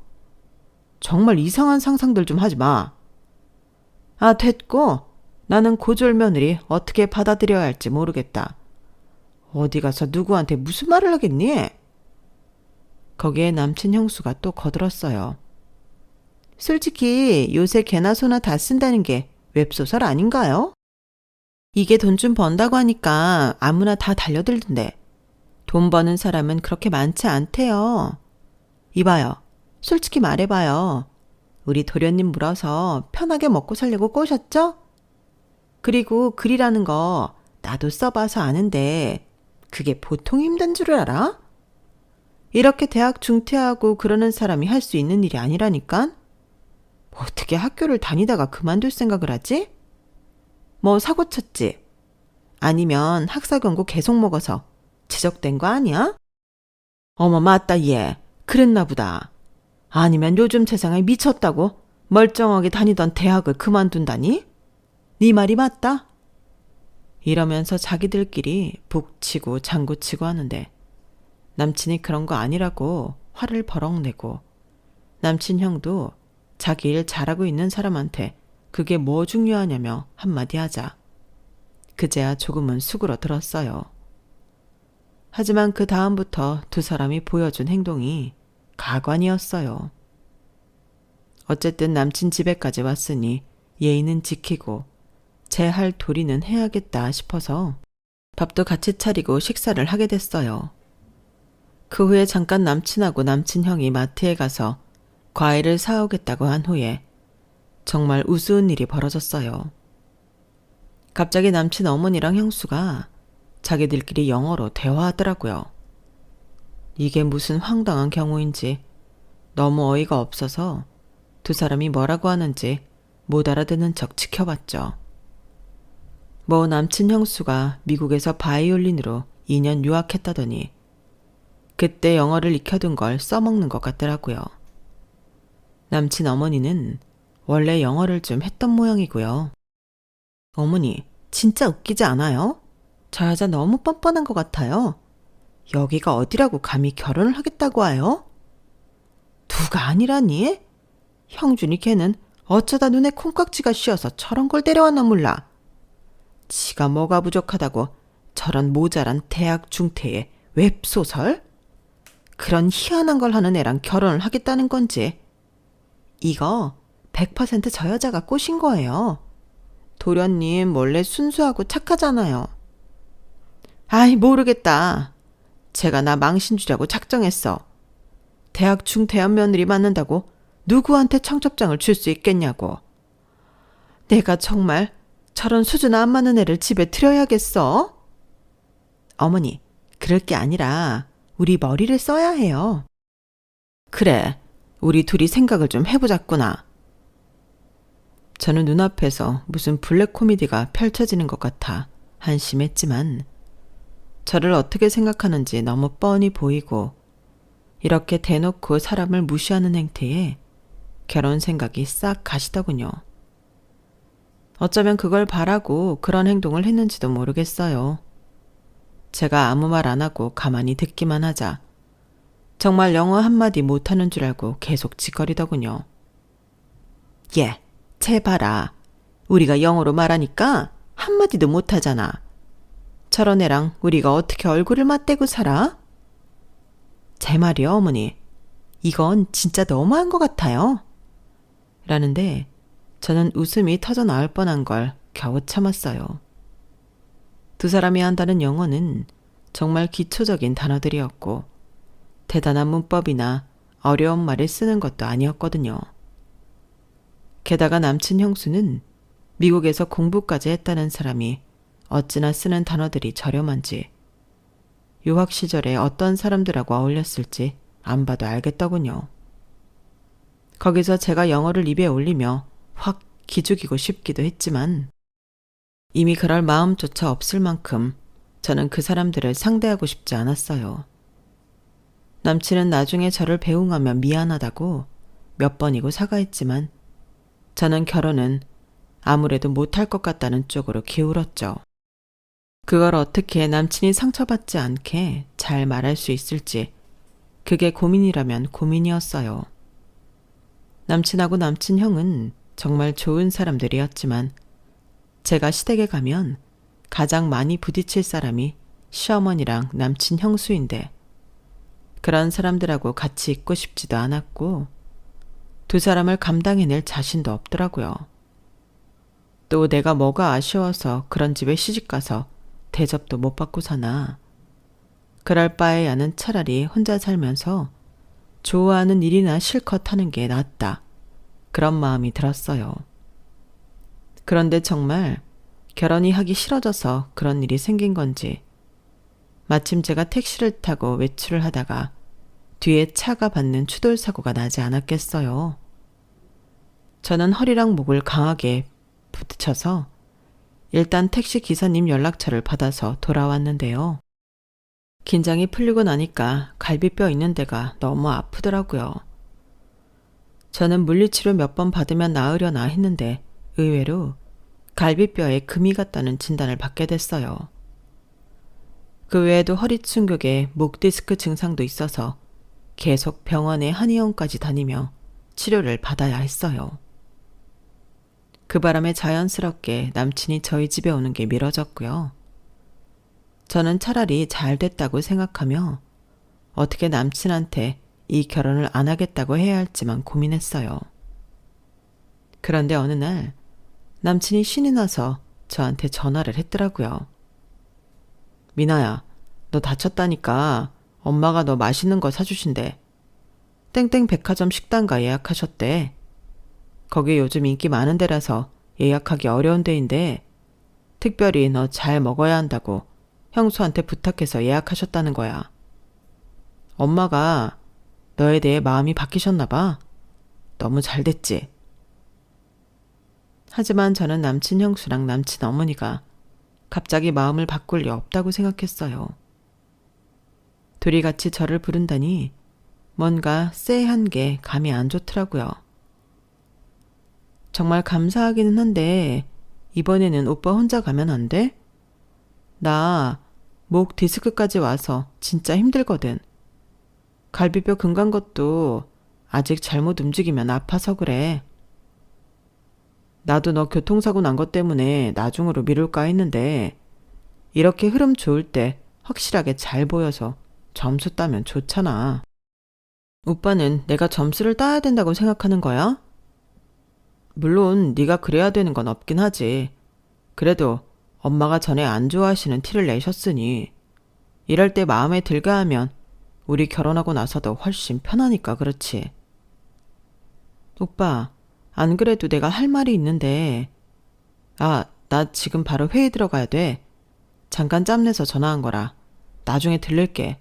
정말 이상한 상상들 좀 하지 마. 아, 됐고. 나는 고졸 며느리 어떻게 받아들여야 할지 모르겠다. 어디 가서 누구한테 무슨 말을 하겠니? 거기에 남친 형수가 또 거들었어요. 솔직히 요새 개나 소나 다 쓴다는 게 웹소설 아닌가요? 이게 돈 좀 번다고 하니까 아무나 다 달려들던데 돈 버는 사람은 그렇게 많지 않대요. 이봐요. 솔직히 말해봐요. 우리 도련님 물어서 편하게 먹고 살려고 꼬셨죠? 그리고 글이라는 거 나도 써봐서 아는데 그게 보통 힘든 줄 알아? 이렇게 대학 중퇴하고 그러는 사람이 할 수 있는 일이 아니라니까? 어떻게 학교를 다니다가 그만둘 생각을 하지? 뭐 사고 쳤지? 아니면 학사 경고 계속 먹어서 지적된 거 아니야? 어머 맞다 얘. 그랬나 보다. 아니면 요즘 세상에 미쳤다고 멀쩡하게 다니던 대학을 그만둔다니? 네 말이 맞다? 이러면서 자기들끼리 북치고 장구치고 하는데 남친이 그런 거 아니라고 화를 버럭 내고 남친 형도 자기 일 잘하고 있는 사람한테 그게 뭐 중요하냐며 한마디 하자. 그제야 조금은 수그러 들었어요. 하지만 그 다음부터 두 사람이 보여준 행동이 가관이었어요. 어쨌든 남친 집에까지 왔으니 예의는 지키고 제 할 도리는 해야겠다 싶어서 밥도 같이 차리고 식사를 하게 됐어요. 그 후에 잠깐 남친하고 남친 형이 마트에 가서 과일을 사오겠다고 한 후에 정말 우스운 일이 벌어졌어요. 갑자기 남친 어머니랑 형수가 자기들끼리 영어로 대화하더라고요. 이게 무슨 황당한 경우인지 너무 어이가 없어서 두 사람이 뭐라고 하는지 못 알아듣는 척 지켜봤죠. 뭐 남친 형수가 미국에서 바이올린으로 2년 유학했다더니 그때 영어를 익혀둔 걸 써먹는 것 같더라고요. 남친 어머니는 원래 영어를 좀 했던 모양이고요. 어머니, 진짜 웃기지 않아요? 저 여자 너무 뻔뻔한 것 같아요. 여기가 어디라고 감히 결혼을 하겠다고 하요? 누가 아니라니? 형준이 걔는 어쩌다 눈에 콩깍지가 씌어서 저런 걸 데려왔나 몰라. 지가 뭐가 부족하다고 저런 모자란 대학 중퇴의 웹소설? 그런 희한한 걸 하는 애랑 결혼을 하겠다는 건지. 이거 100% 저 여자가 꼬신 거예요. 도련님 원래 순수하고 착하잖아요. 아이 모르겠다. 제가 나 망신 주려고 작정했어. 대학 중퇴한 며느리 맞는다고 누구한테 청첩장을 줄 수 있겠냐고. 내가 정말 저런 수준 안 맞는 애를 집에 들여야겠어? 어머니, 그럴 게 아니라 우리 머리를 써야 해요. 그래, 우리 둘이 생각을 좀 해보자꾸나. 저는 눈앞에서 무슨 블랙 코미디가 펼쳐지는 것 같아 한심했지만 저를 어떻게 생각하는지 너무 뻔히 보이고 이렇게 대놓고 사람을 무시하는 행태에 결혼 생각이 싹 가시더군요. 어쩌면 그걸 바라고 그런 행동을 했는지도 모르겠어요. 제가 아무 말 안 하고 가만히 듣기만 하자 정말 영어 한마디 못하는 줄 알고 계속 짓거리더군요. 예, 쟤 봐라. 우리가 영어로 말하니까 한마디도 못하잖아. 저런 애랑 우리가 어떻게 얼굴을 맞대고 살아? 제 말이요, 어머니. 이건 진짜 너무한 것 같아요. 라는데 저는 웃음이 터져 나올 뻔한 걸 겨우 참았어요. 두 사람이 한다는 영어는 정말 기초적인 단어들이었고 대단한 문법이나 어려운 말을 쓰는 것도 아니었거든요. 게다가 남친 형수는 미국에서 공부까지 했다는 사람이 어찌나 쓰는 단어들이 저렴한지 유학 시절에 어떤 사람들하고 어울렸을지 안 봐도 알겠더군요. 거기서 제가 영어를 입에 올리며 확 기죽이고 싶기도 했지만 이미 그럴 마음조차 없을 만큼 저는 그 사람들을 상대하고 싶지 않았어요. 남친은 나중에 저를 배웅하며 미안하다고 몇 번이고 사과했지만 저는 결혼은 아무래도 못할 것 같다는 쪽으로 기울었죠. 그걸 어떻게 남친이 상처받지 않게 잘 말할 수 있을지 그게 고민이라면 고민이었어요. 남친하고 남친 형은 정말 좋은 사람들이었지만 제가 시댁에 가면 가장 많이 부딪힐 사람이 시어머니랑 남친 형수인데 그런 사람들하고 같이 있고 싶지도 않았고 두 사람을 감당해낼 자신도 없더라고요. 또 내가 뭐가 아쉬워서 그런 집에 시집가서 대접도 못 받고 사나. 그럴 바에야는 차라리 혼자 살면서 좋아하는 일이나 실컷 하는 게 낫다. 그런 마음이 들었어요. 그런데 정말 결혼이 하기 싫어져서 그런 일이 생긴 건지 마침 제가 택시를 타고 외출을 하다가 뒤에 차가 받는 추돌 사고가 나지 않았겠어요. 저는 허리랑 목을 강하게 부딪혀서 일단 택시 기사님 연락처를 받아서 돌아왔는데요. 긴장이 풀리고 나니까 갈비뼈 있는 데가 너무 아프더라고요. 저는 물리치료 몇 번 받으면 나으려나 했는데 의외로 갈비뼈에 금이 갔다는 진단을 받게 됐어요. 그 외에도 허리 충격에 목 디스크 증상도 있어서 계속 병원에 한의원까지 다니며 치료를 받아야 했어요. 그 바람에 자연스럽게 남친이 저희 집에 오는 게 미뤄졌고요. 저는 차라리 잘 됐다고 생각하며 어떻게 남친한테 이 결혼을 안 하겠다고 해야 할지만 고민했어요. 그런데 어느 날 남친이 신이 나서 저한테 전화를 했더라고요. 미나야, 너 다쳤다니까 엄마가 너 맛있는 거 사주신대. 땡땡 백화점 식당가 예약하셨대. 거기 요즘 인기 많은 데라서 예약하기 어려운 데인데 특별히 너 잘 먹어야 한다고 형수한테 부탁해서 예약하셨다는 거야. 엄마가 너에 대해 마음이 바뀌셨나 봐. 너무 잘 됐지. 하지만 저는 남친 형수랑 남친 어머니가 갑자기 마음을 바꿀 리 없다고 생각했어요. 둘이 같이 저를 부른다니 뭔가 쎄한 게 감이 안 좋더라고요. 정말 감사하기는 한데 이번에는 오빠 혼자 가면 안 돼? 나 목 디스크까지 와서 진짜 힘들거든. 갈비뼈 금 간 것도 아직 잘못 움직이면 아파서 그래. 나도 너 교통사고 난 것 때문에 나중으로 미룰까 했는데 이렇게 흐름 좋을 때 확실하게 잘 보여서 점수 따면 좋잖아. 오빠는 내가 점수를 따야 된다고 생각하는 거야? 물론 네가 그래야 되는 건 없긴 하지. 그래도 엄마가 전에 안 좋아하시는 티를 내셨으니 이럴 때 마음에 들게 하면 우리 결혼하고 나서도 훨씬 편하니까 그렇지. 오빠, 안 그래도 내가 할 말이 있는데 나 지금 바로 회의 들어가야 돼. 잠깐 짬내서 전화한 거라. 나중에 들를게.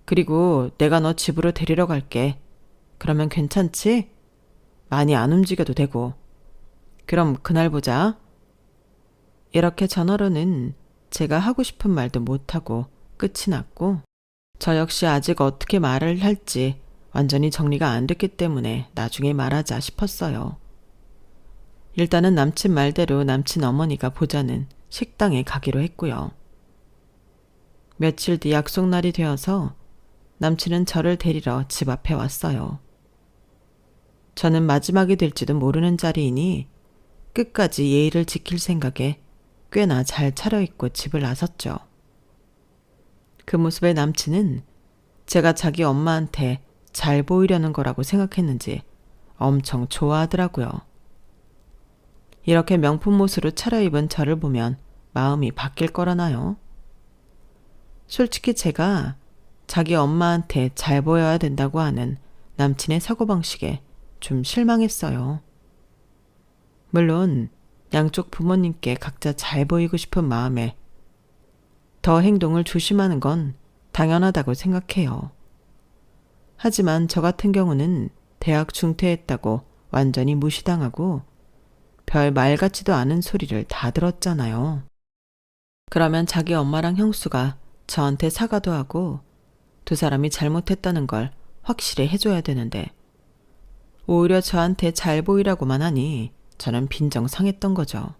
그리고 내가 너 집으로 데리러 갈게. 그러면 괜찮지? 많이 안 움직여도 되고. 그럼 그날 보자. 이렇게 전화로는 제가 하고 싶은 말도 못하고 끝이 났고 저 역시 아직 어떻게 말을 할지 완전히 정리가 안 됐기 때문에 나중에 말하자 싶었어요. 일단은 남친 말대로 남친 어머니가 보자는 식당에 가기로 했고요. 며칠 뒤 약속 날이 되어서 남친은 저를 데리러 집 앞에 왔어요. 저는 마지막이 될지도 모르는 자리이니 끝까지 예의를 지킬 생각에 꽤나 잘 차려입고 집을 나섰죠. 그 모습에 남친은 제가 자기 엄마한테 잘 보이려는 거라고 생각했는지 엄청 좋아하더라고요. 이렇게 명품 옷으로 차려입은 저를 보면 마음이 바뀔 거라나요? 솔직히 제가 자기 엄마한테 잘 보여야 된다고 하는 남친의 사고방식에 좀 실망했어요. 물론 양쪽 부모님께 각자 잘 보이고 싶은 마음에 더 행동을 조심하는 건 당연하다고 생각해요. 하지만 저 같은 경우는 대학 중퇴했다고 완전히 무시당하고 별 말 같지도 않은 소리를 다 들었잖아요. 그러면 자기 엄마랑 형수가 저한테 사과도 하고 두 사람이 잘못했다는 걸 확실히 해줘야 되는데 오히려 저한테 잘 보이라고만 하니 저는 빈정상했던 거죠.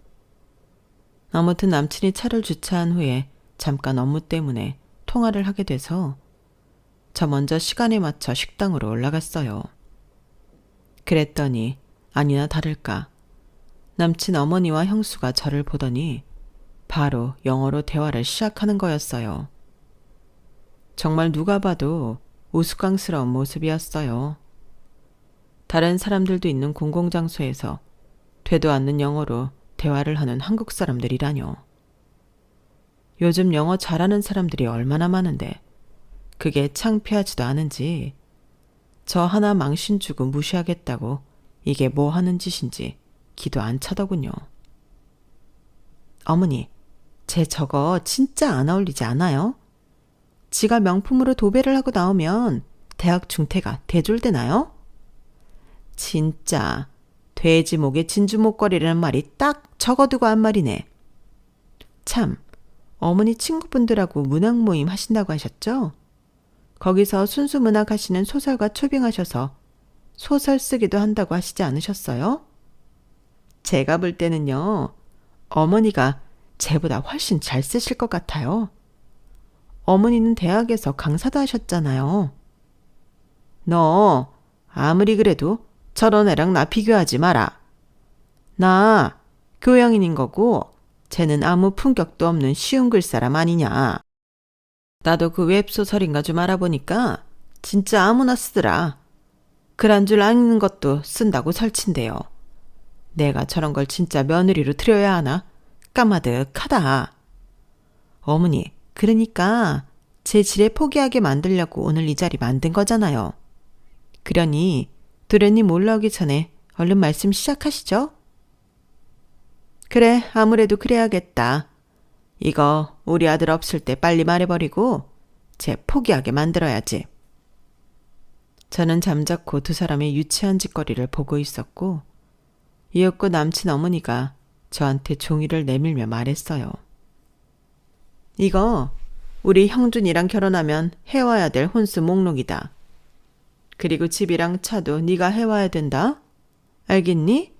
아무튼 남친이 차를 주차한 후에 잠깐 업무 때문에 통화를 하게 돼서 저 먼저 시간에 맞춰 식당으로 올라갔어요. 그랬더니 아니나 다를까 남친 어머니와 형수가 저를 보더니 바로 영어로 대화를 시작하는 거였어요. 정말 누가 봐도 우스꽝스러운 모습이었어요. 다른 사람들도 있는 공공장소에서 되도 않는 영어로 대화를 하는 한국 사람들이라뇨. 요즘 영어 잘하는 사람들이 얼마나 많은데 그게 창피하지도 않은지 저 하나 망신 주고 무시하겠다고 이게 뭐 하는 짓인지 기도 안 차더군요. 어머니, 제 저거 진짜 안 어울리지 않아요? 지가 명품으로 도배를 하고 나오면 대학 중퇴가 대졸되나요? 진짜 돼지 목에 진주 목걸이라는 말이 딱 적어두고 한 말이네. 참, 어머니 친구분들하고 문학 모임 하신다고 하셨죠? 거기서 순수 문학 하시는 소설가 초빙하셔서 소설 쓰기도 한다고 하시지 않으셨어요? 제가 볼 때는요, 어머니가 쟤보다 훨씬 잘 쓰실 것 같아요. 어머니는 대학에서 강사도 하셨잖아요. 너 아무리 그래도 저런 애랑 나 비교하지 마라. 나 교양인인 거고 쟤는 아무 품격도 없는 쉬운 글 사람 아니냐. 나도 그 웹소설인가 좀 알아보니까 진짜 아무나 쓰더라. 글 한 줄 아는 것도 쓴다고 설친대요. 내가 저런 걸 진짜 며느리로 들여야 하나? 까마득하다. 어머니, 그러니까 제 지레 포기하게 만들려고 오늘 이 자리 만든 거잖아요. 그러니 도련님 올라오기 전에 얼른 말씀 시작하시죠. 그래, 아무래도 그래야겠다. 이거 우리 아들 없을 때 빨리 말해버리고 쟤 포기하게 만들어야지. 저는 잠자코 두 사람의 유치한 짓거리를 보고 있었고 이윽고 남친 어머니가 저한테 종이를 내밀며 말했어요. 이거 우리 형준이랑 결혼하면 해와야 될 혼수 목록이다. 그리고 집이랑 차도 네가 해와야 된다. 알겠니?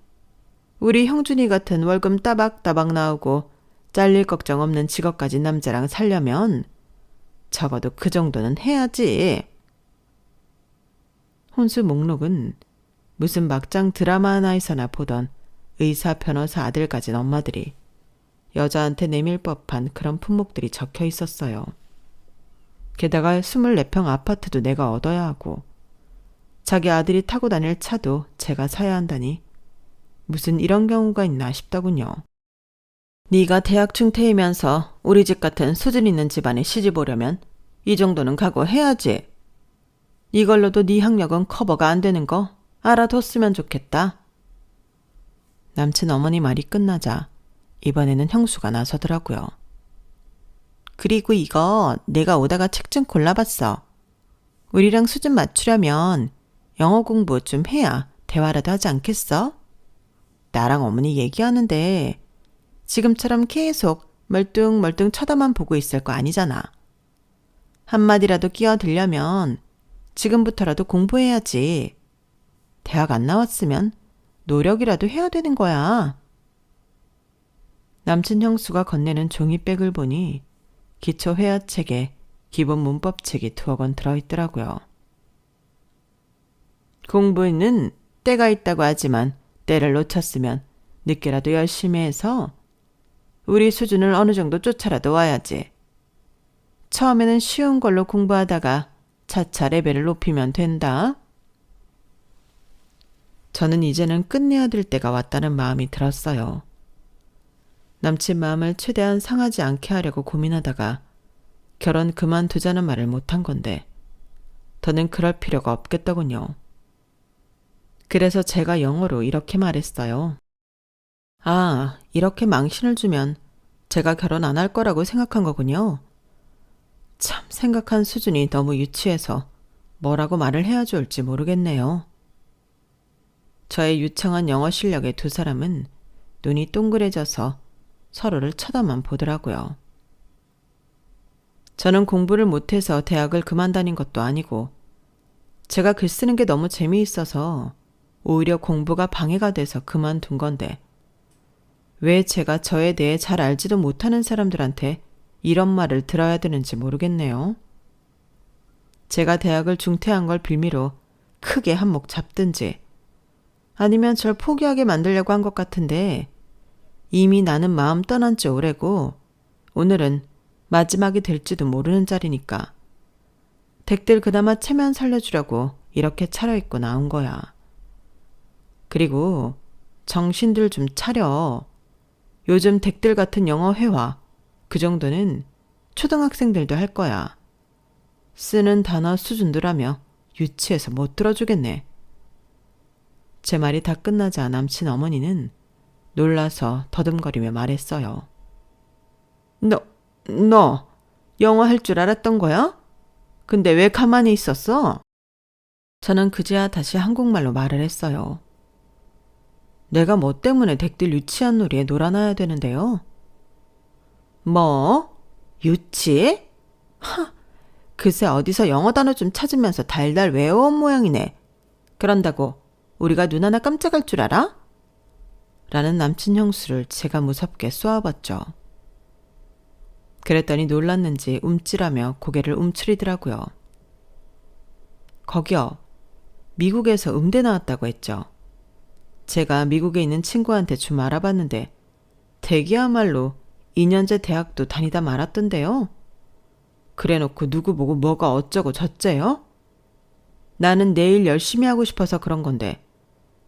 우리 형준이 같은 월급 따박따박 나오고 잘릴 걱정 없는 직업 가진 남자랑 살려면 적어도 그 정도는 해야지. 혼수 목록은 무슨 막장 드라마 하나에서나 보던 의사, 변호사 아들 가진 엄마들이 여자한테 내밀 법한 그런 품목들이 적혀 있었어요. 게다가 24평 아파트도 내가 얻어야 하고 자기 아들이 타고 다닐 차도 제가 사야 한다니 무슨 이런 경우가 있나 싶더군요. 네가 대학 중퇴이면서 우리 집 같은 수준 있는 집안에 시집 오려면 이 정도는 각오해야지. 이걸로도 네 학력은 커버가 안 되는 거 알아뒀으면 좋겠다. 남친 어머니 말이 끝나자 이번에는 형수가 나서더라고요. 그리고 이거 내가 오다가 책 좀 골라봤어. 우리랑 수준 맞추려면 영어 공부 좀 해야 대화라도 하지 않겠어? 나랑 어머니 얘기하는데 지금처럼 계속 멀뚱멀뚱 쳐다만 보고 있을 거 아니잖아. 한마디라도 끼어들려면 지금부터라도 공부해야지. 대학 안 나왔으면 노력이라도 해야 되는 거야. 남친 형수가 건네는 종이백을 보니 기초 회화책에 기본 문법책이 2억 원 들어있더라고요. 공부는 때가 있다고 하지만 때를 놓쳤으면 늦게라도 열심히 해서 우리 수준을 어느 정도 쫓아라도 와야지. 처음에는 쉬운 걸로 공부하다가 차차 레벨을 높이면 된다. 저는 이제는 끝내야 될 때가 왔다는 마음이 들었어요. 남친 마음을 최대한 상하지 않게 하려고 고민하다가 결혼 그만두자는 말을 못한 건데 더는 그럴 필요가 없겠더군요. 그래서 제가 영어로 이렇게 말했어요. 아, 이렇게 망신을 주면 제가 결혼 안 할 거라고 생각한 거군요. 참 생각한 수준이 너무 유치해서 뭐라고 말을 해야 좋을지 모르겠네요. 저의 유창한 영어 실력의 두 사람은 눈이 동그래져서 서로를 쳐다만 보더라고요. 저는 공부를 못해서 대학을 그만 다닌 것도 아니고 제가 글 쓰는 게 너무 재미있어서 오히려 공부가 방해가 돼서 그만둔 건데 왜 제가 저에 대해 잘 알지도 못하는 사람들한테 이런 말을 들어야 되는지 모르겠네요. 제가 대학을 중퇴한 걸 빌미로 크게 한몫 잡든지 아니면 절 포기하게 만들려고 한 것 같은데 이미 나는 마음 떠난 지 오래고 오늘은 마지막이 될지도 모르는 자리니까 댁들 그나마 체면 살려주려고 이렇게 차려입고 나온 거야. 그리고 정신들 좀 차려. 요즘 댁들 같은 영어 회화 그 정도는 초등학생들도 할 거야. 쓰는 단어 수준도라며 유치해서 못 들어주겠네. 제 말이 다 끝나자 남친 어머니는 놀라서 더듬거리며 말했어요. 너 영어 할 줄 알았던 거야? 근데 왜 가만히 있었어? 저는 그제야 다시 한국말로 말을 했어요. 내가 뭐 때문에 댁들 유치한 놀이에 놀아나야 되는데요? 뭐? 유치? 하, 글쎄 어디서 영어 단어 좀 찾으면서 달달 외워온 모양이네. 그런다고 우리가 눈 하나 깜짝할 줄 알아? 라는 남친 형수를 제가 무섭게 쏘아봤죠. 그랬더니 놀랐는지 움찔하며 고개를 움츠리더라고요. 거기요. 미국에서 음대 나왔다고 했죠. 제가 미국에 있는 친구한테 좀 알아봤는데 대기야말로 2년제 대학도 다니다 말았던데요. 그래놓고 누구 보고 뭐가 어쩌고 저쩌요? 나는 내 일 열심히 하고 싶어서 그런 건데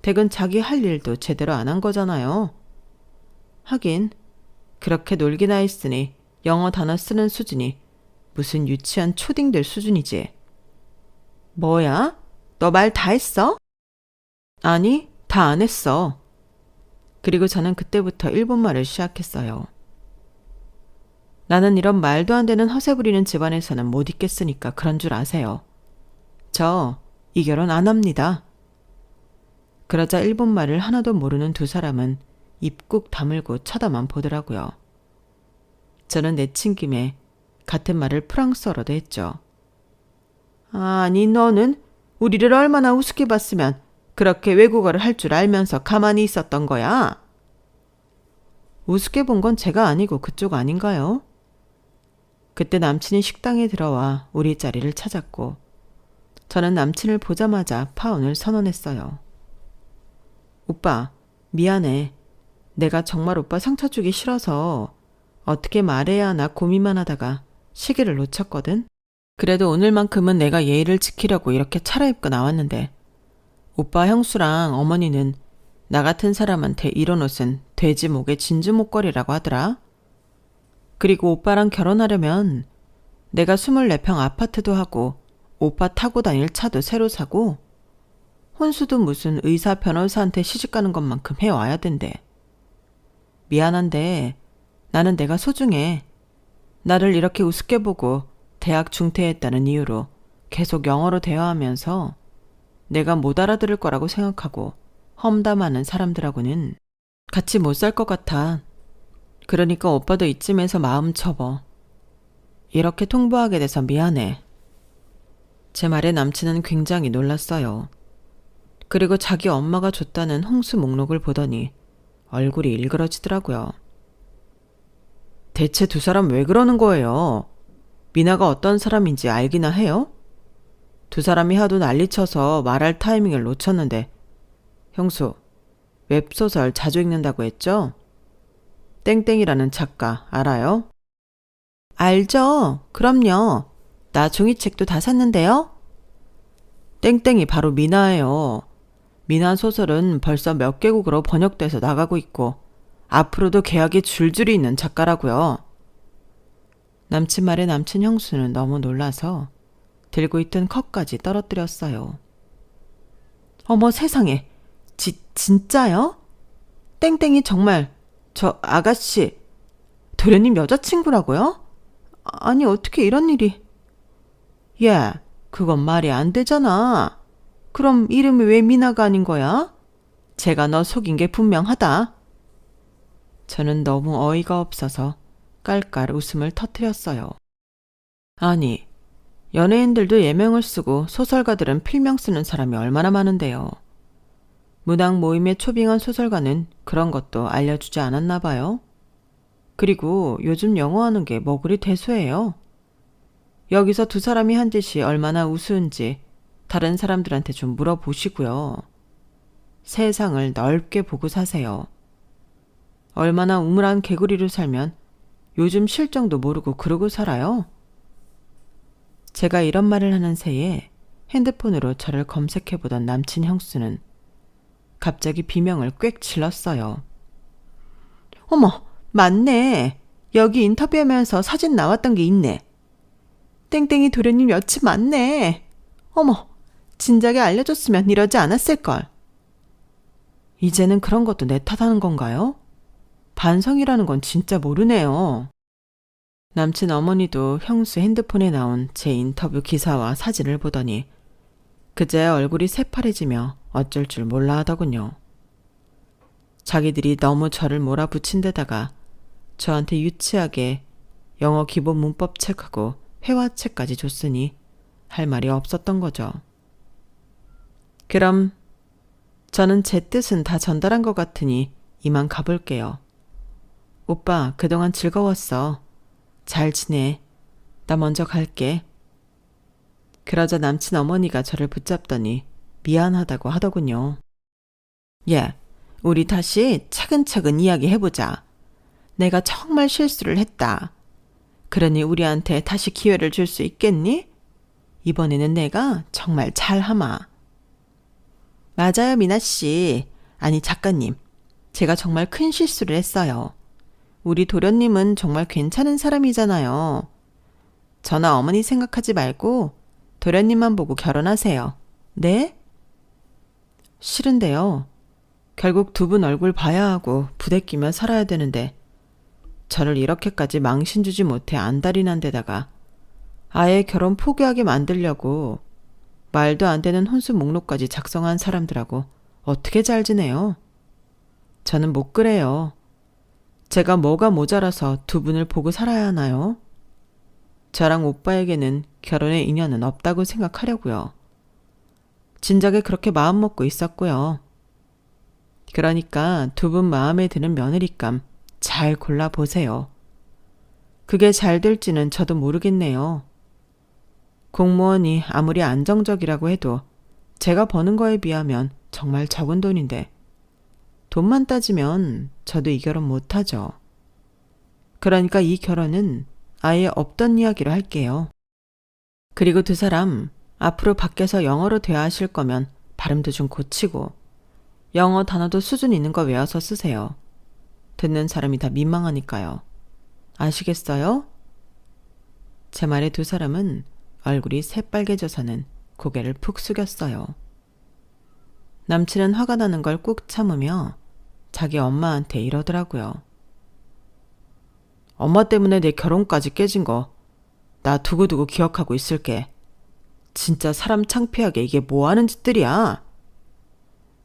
댁은 자기 할 일도 제대로 안 한 거잖아요. 하긴 그렇게 놀기나 했으니 영어 단어 쓰는 수준이 무슨 유치한 초딩들 수준이지. 뭐야? 너 말 다 했어? 아니, 다 안 했어. 그리고 저는 그때부터 일본말을 시작했어요. 나는 이런 말도 안 되는 허세 부리는 집안에서는 못 있겠으니까 그런 줄 아세요. 저 이 결혼 안 합니다. 그러자 일본말을 하나도 모르는 두 사람은 입 꾹 다물고 쳐다만 보더라고요. 저는 내친 김에 같은 말을 프랑스어로도 했죠. 아니, 너는 우리를 얼마나 우습게 봤으면 그렇게 외국어를 할 줄 알면서 가만히 있었던 거야? 우습게 본 건 제가 아니고 그쪽 아닌가요? 그때 남친이 식당에 들어와 우리 자리를 찾았고 저는 남친을 보자마자 파혼을 선언했어요. 오빠, 미안해. 내가 정말 오빠 상처 주기 싫어서 어떻게 말해야 하나 고민만 하다가 시기를 놓쳤거든. 그래도 오늘만큼은 내가 예의를 지키려고 이렇게 차려입고 나왔는데 오빠 형수랑 어머니는 나 같은 사람한테 이런 옷은 돼지 목에 진주 목걸이라고 하더라. 그리고 오빠랑 결혼하려면 내가 24평 아파트도 하고 오빠 타고 다닐 차도 새로 사고 혼수도 무슨 의사 변호사한테 시집가는 것만큼 해와야 된대. 미안한데 나는 내가 소중해. 나를 이렇게 우습게 보고 대학 중퇴했다는 이유로 계속 영어로 대화하면서 내가 못 알아들을 거라고 생각하고 험담하는 사람들하고는 같이 못 살 것 같아. 그러니까 오빠도 이쯤에서 마음 접어. 이렇게 통보하게 돼서 미안해. 제 말에 남친은 굉장히 놀랐어요. 그리고 자기 엄마가 줬다는 홍수 목록을 보더니 얼굴이 일그러지더라고요. 대체 두 사람 왜 그러는 거예요? 미나가 어떤 사람인지 알기나 해요? 두 사람이 하도 난리쳐서 말할 타이밍을 놓쳤는데 형수, 웹소설 자주 읽는다고 했죠? 땡땡이라는 작가 알아요? 알죠. 그럼요. 나 종이책도 다 샀는데요. 땡땡이 바로 미나예요. 미나 소설은 벌써 몇 개국으로 번역돼서 나가고 있고 앞으로도 계약이 줄줄이 있는 작가라고요. 남친 말에 남친 형수는 너무 놀라서 들고 있던 컵까지 떨어뜨렸어요. 어머 세상에, 진짜요? 땡땡이 정말 저 아가씨 도련님 여자친구라고요? 아니 어떻게 이런 일이... 야, 그건 말이 안 되잖아. 그럼 이름이 왜 미나가 아닌 거야? 제가 너 속인 게 분명하다. 저는 너무 어이가 없어서 깔깔 웃음을 터뜨렸어요. 아니, 연예인들도 예명을 쓰고 소설가들은 필명 쓰는 사람이 얼마나 많은데요. 문학 모임의 초빙한 소설가는 그런 것도 알려주지 않았나 봐요. 그리고 요즘 영어하는 게 뭐 그리 대수해요. 여기서 두 사람이 한 짓이 얼마나 우스운지 다른 사람들한테 좀 물어보시고요. 세상을 넓게 보고 사세요. 얼마나 우물한 개구리로 살면 요즘 실정도 모르고 그러고 살아요? 제가 이런 말을 하는 새에 핸드폰으로 저를 검색해보던 남친 형수는 갑자기 비명을 꽥 질렀어요. 어머, 맞네. 여기 인터뷰하면서 사진 나왔던 게 있네. 땡땡이 도련님 여친 맞네. 어머, 진작에 알려줬으면 이러지 않았을걸. 이제는 그런 것도 내 탓하는 건가요? 반성이라는 건 진짜 모르네요. 남친 어머니도 형수 핸드폰에 나온 제 인터뷰 기사와 사진을 보더니 그제야 얼굴이 새파래지며 어쩔 줄 몰라 하더군요. 자기들이 너무 저를 몰아붙인 데다가 저한테 유치하게 영어 기본 문법 책하고 회화책까지 줬으니 할 말이 없었던 거죠. 그럼 저는 제 뜻은 다 전달한 것 같으니 이만 가볼게요. 오빠, 그동안 즐거웠어. 잘 지내. 나 먼저 갈게. 그러자 남친 어머니가 저를 붙잡더니 미안하다고 하더군요. 예, 우리 다시 차근차근 이야기해보자. 내가 정말 실수를 했다. 그러니 우리한테 다시 기회를 줄 수 있겠니? 이번에는 내가 정말 잘하마. 맞아요, 미나 씨. 아니, 작가님. 제가 정말 큰 실수를 했어요. 우리 도련님은 정말 괜찮은 사람이잖아요. 저나 어머니 생각하지 말고 도련님만 보고 결혼하세요. 네? 싫은데요. 결국 두 분 얼굴 봐야 하고 부대끼며 살아야 되는데 저를 이렇게까지 망신 주지 못해 안달이 난 데다가 아예 결혼 포기하게 만들려고 말도 안 되는 혼수 목록까지 작성한 사람들하고 어떻게 잘 지내요? 저는 못 그래요. 제가 뭐가 모자라서 두 분을 보고 살아야 하나요? 저랑 오빠에게는 결혼의 인연은 없다고 생각하려고요. 진작에 그렇게 마음먹고 있었고요. 그러니까 두 분 마음에 드는 며느리감 잘 골라보세요. 그게 잘 될지는 저도 모르겠네요. 공무원이 아무리 안정적이라고 해도 제가 버는 거에 비하면 정말 적은 돈인데 돈만 따지면 저도 이 결혼 못하죠. 그러니까 이 결혼은 아예 없던 이야기로 할게요. 그리고 두 사람 앞으로 밖에서 영어로 대화하실 거면 발음도 좀 고치고 영어 단어도 수준 있는 거 외워서 쓰세요. 듣는 사람이 다 민망하니까요. 아시겠어요? 제 말에 두 사람은 얼굴이 새빨개져서는 고개를 푹 숙였어요. 남친은 화가 나는 걸 꾹 참으며 자기 엄마한테 이러더라고요. 엄마 때문에 내 결혼까지 깨진 거 나 두고두고 기억하고 있을게. 진짜 사람 창피하게 이게 뭐 하는 짓들이야?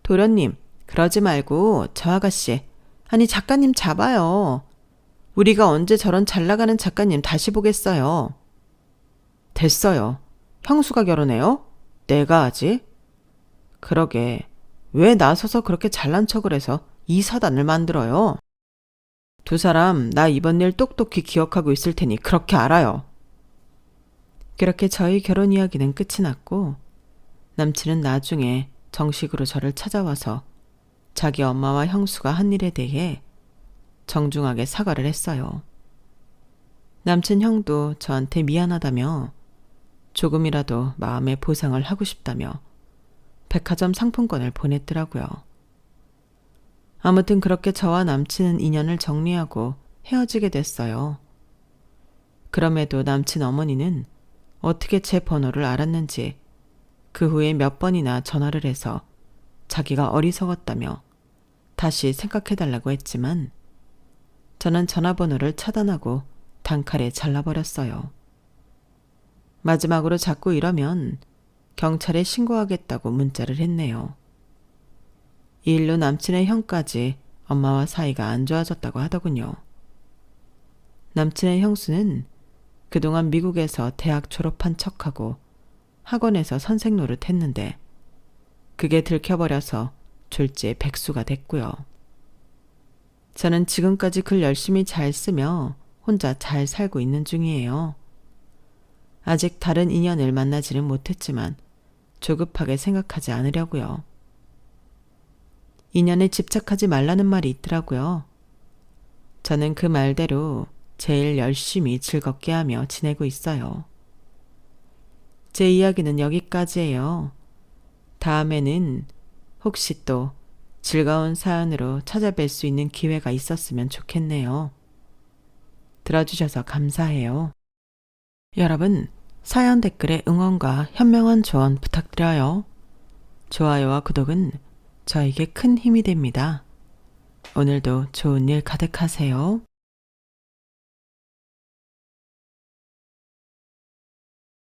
도련님, 그러지 말고 저 아가씨, 아니 작가님 잡아요. 우리가 언제 저런 잘 나가는 작가님 다시 보겠어요. 됐어요. 형수가 결혼해요? 내가 하지? 그러게, 왜 나서서 그렇게 잘난 척을 해서 이 사단을 만들어요? 두 사람 나 이번 일 똑똑히 기억하고 있을 테니 그렇게 알아요. 그렇게 저희 결혼 이야기는 끝이 났고 남친은 나중에 정식으로 저를 찾아와서 자기 엄마와 형수가 한 일에 대해 정중하게 사과를 했어요. 남친 형도 저한테 미안하다며 조금이라도 마음의 보상을 하고 싶다며 백화점 상품권을 보냈더라고요. 아무튼 그렇게 저와 남친은 인연을 정리하고 헤어지게 됐어요. 그럼에도 남친 어머니는 어떻게 제 번호를 알았는지 그 후에 몇 번이나 전화를 해서 자기가 어리석었다며 다시 생각해달라고 했지만 저는 전화번호를 차단하고 단칼에 잘라버렸어요. 마지막으로 자꾸 이러면 경찰에 신고하겠다고 문자를 했네요. 이 일로 남친의 형까지 엄마와 사이가 안 좋아졌다고 하더군요. 남친의 형수는 그동안 미국에서 대학 졸업한 척하고 학원에서 선생 노릇 했는데 그게 들켜버려서 졸지에 백수가 됐고요. 저는 지금까지 글 열심히 잘 쓰며 혼자 잘 살고 있는 중이에요. 아직 다른 인연을 만나지는 못했지만 조급하게 생각하지 않으려고요. 인연에 집착하지 말라는 말이 있더라고요. 저는 그 말대로 제일 열심히 즐겁게 하며 지내고 있어요. 제 이야기는 여기까지예요. 다음에는 혹시 또 즐거운 사연으로 찾아뵐 수 있는 기회가 있었으면 좋겠네요. 들어주셔서 감사해요. 여러분, 사연 댓글에 응원과 현명한 조언 부탁드려요. 좋아요와 구독은 저에게 큰 힘이 됩니다. 오늘도 좋은 일 가득하세요.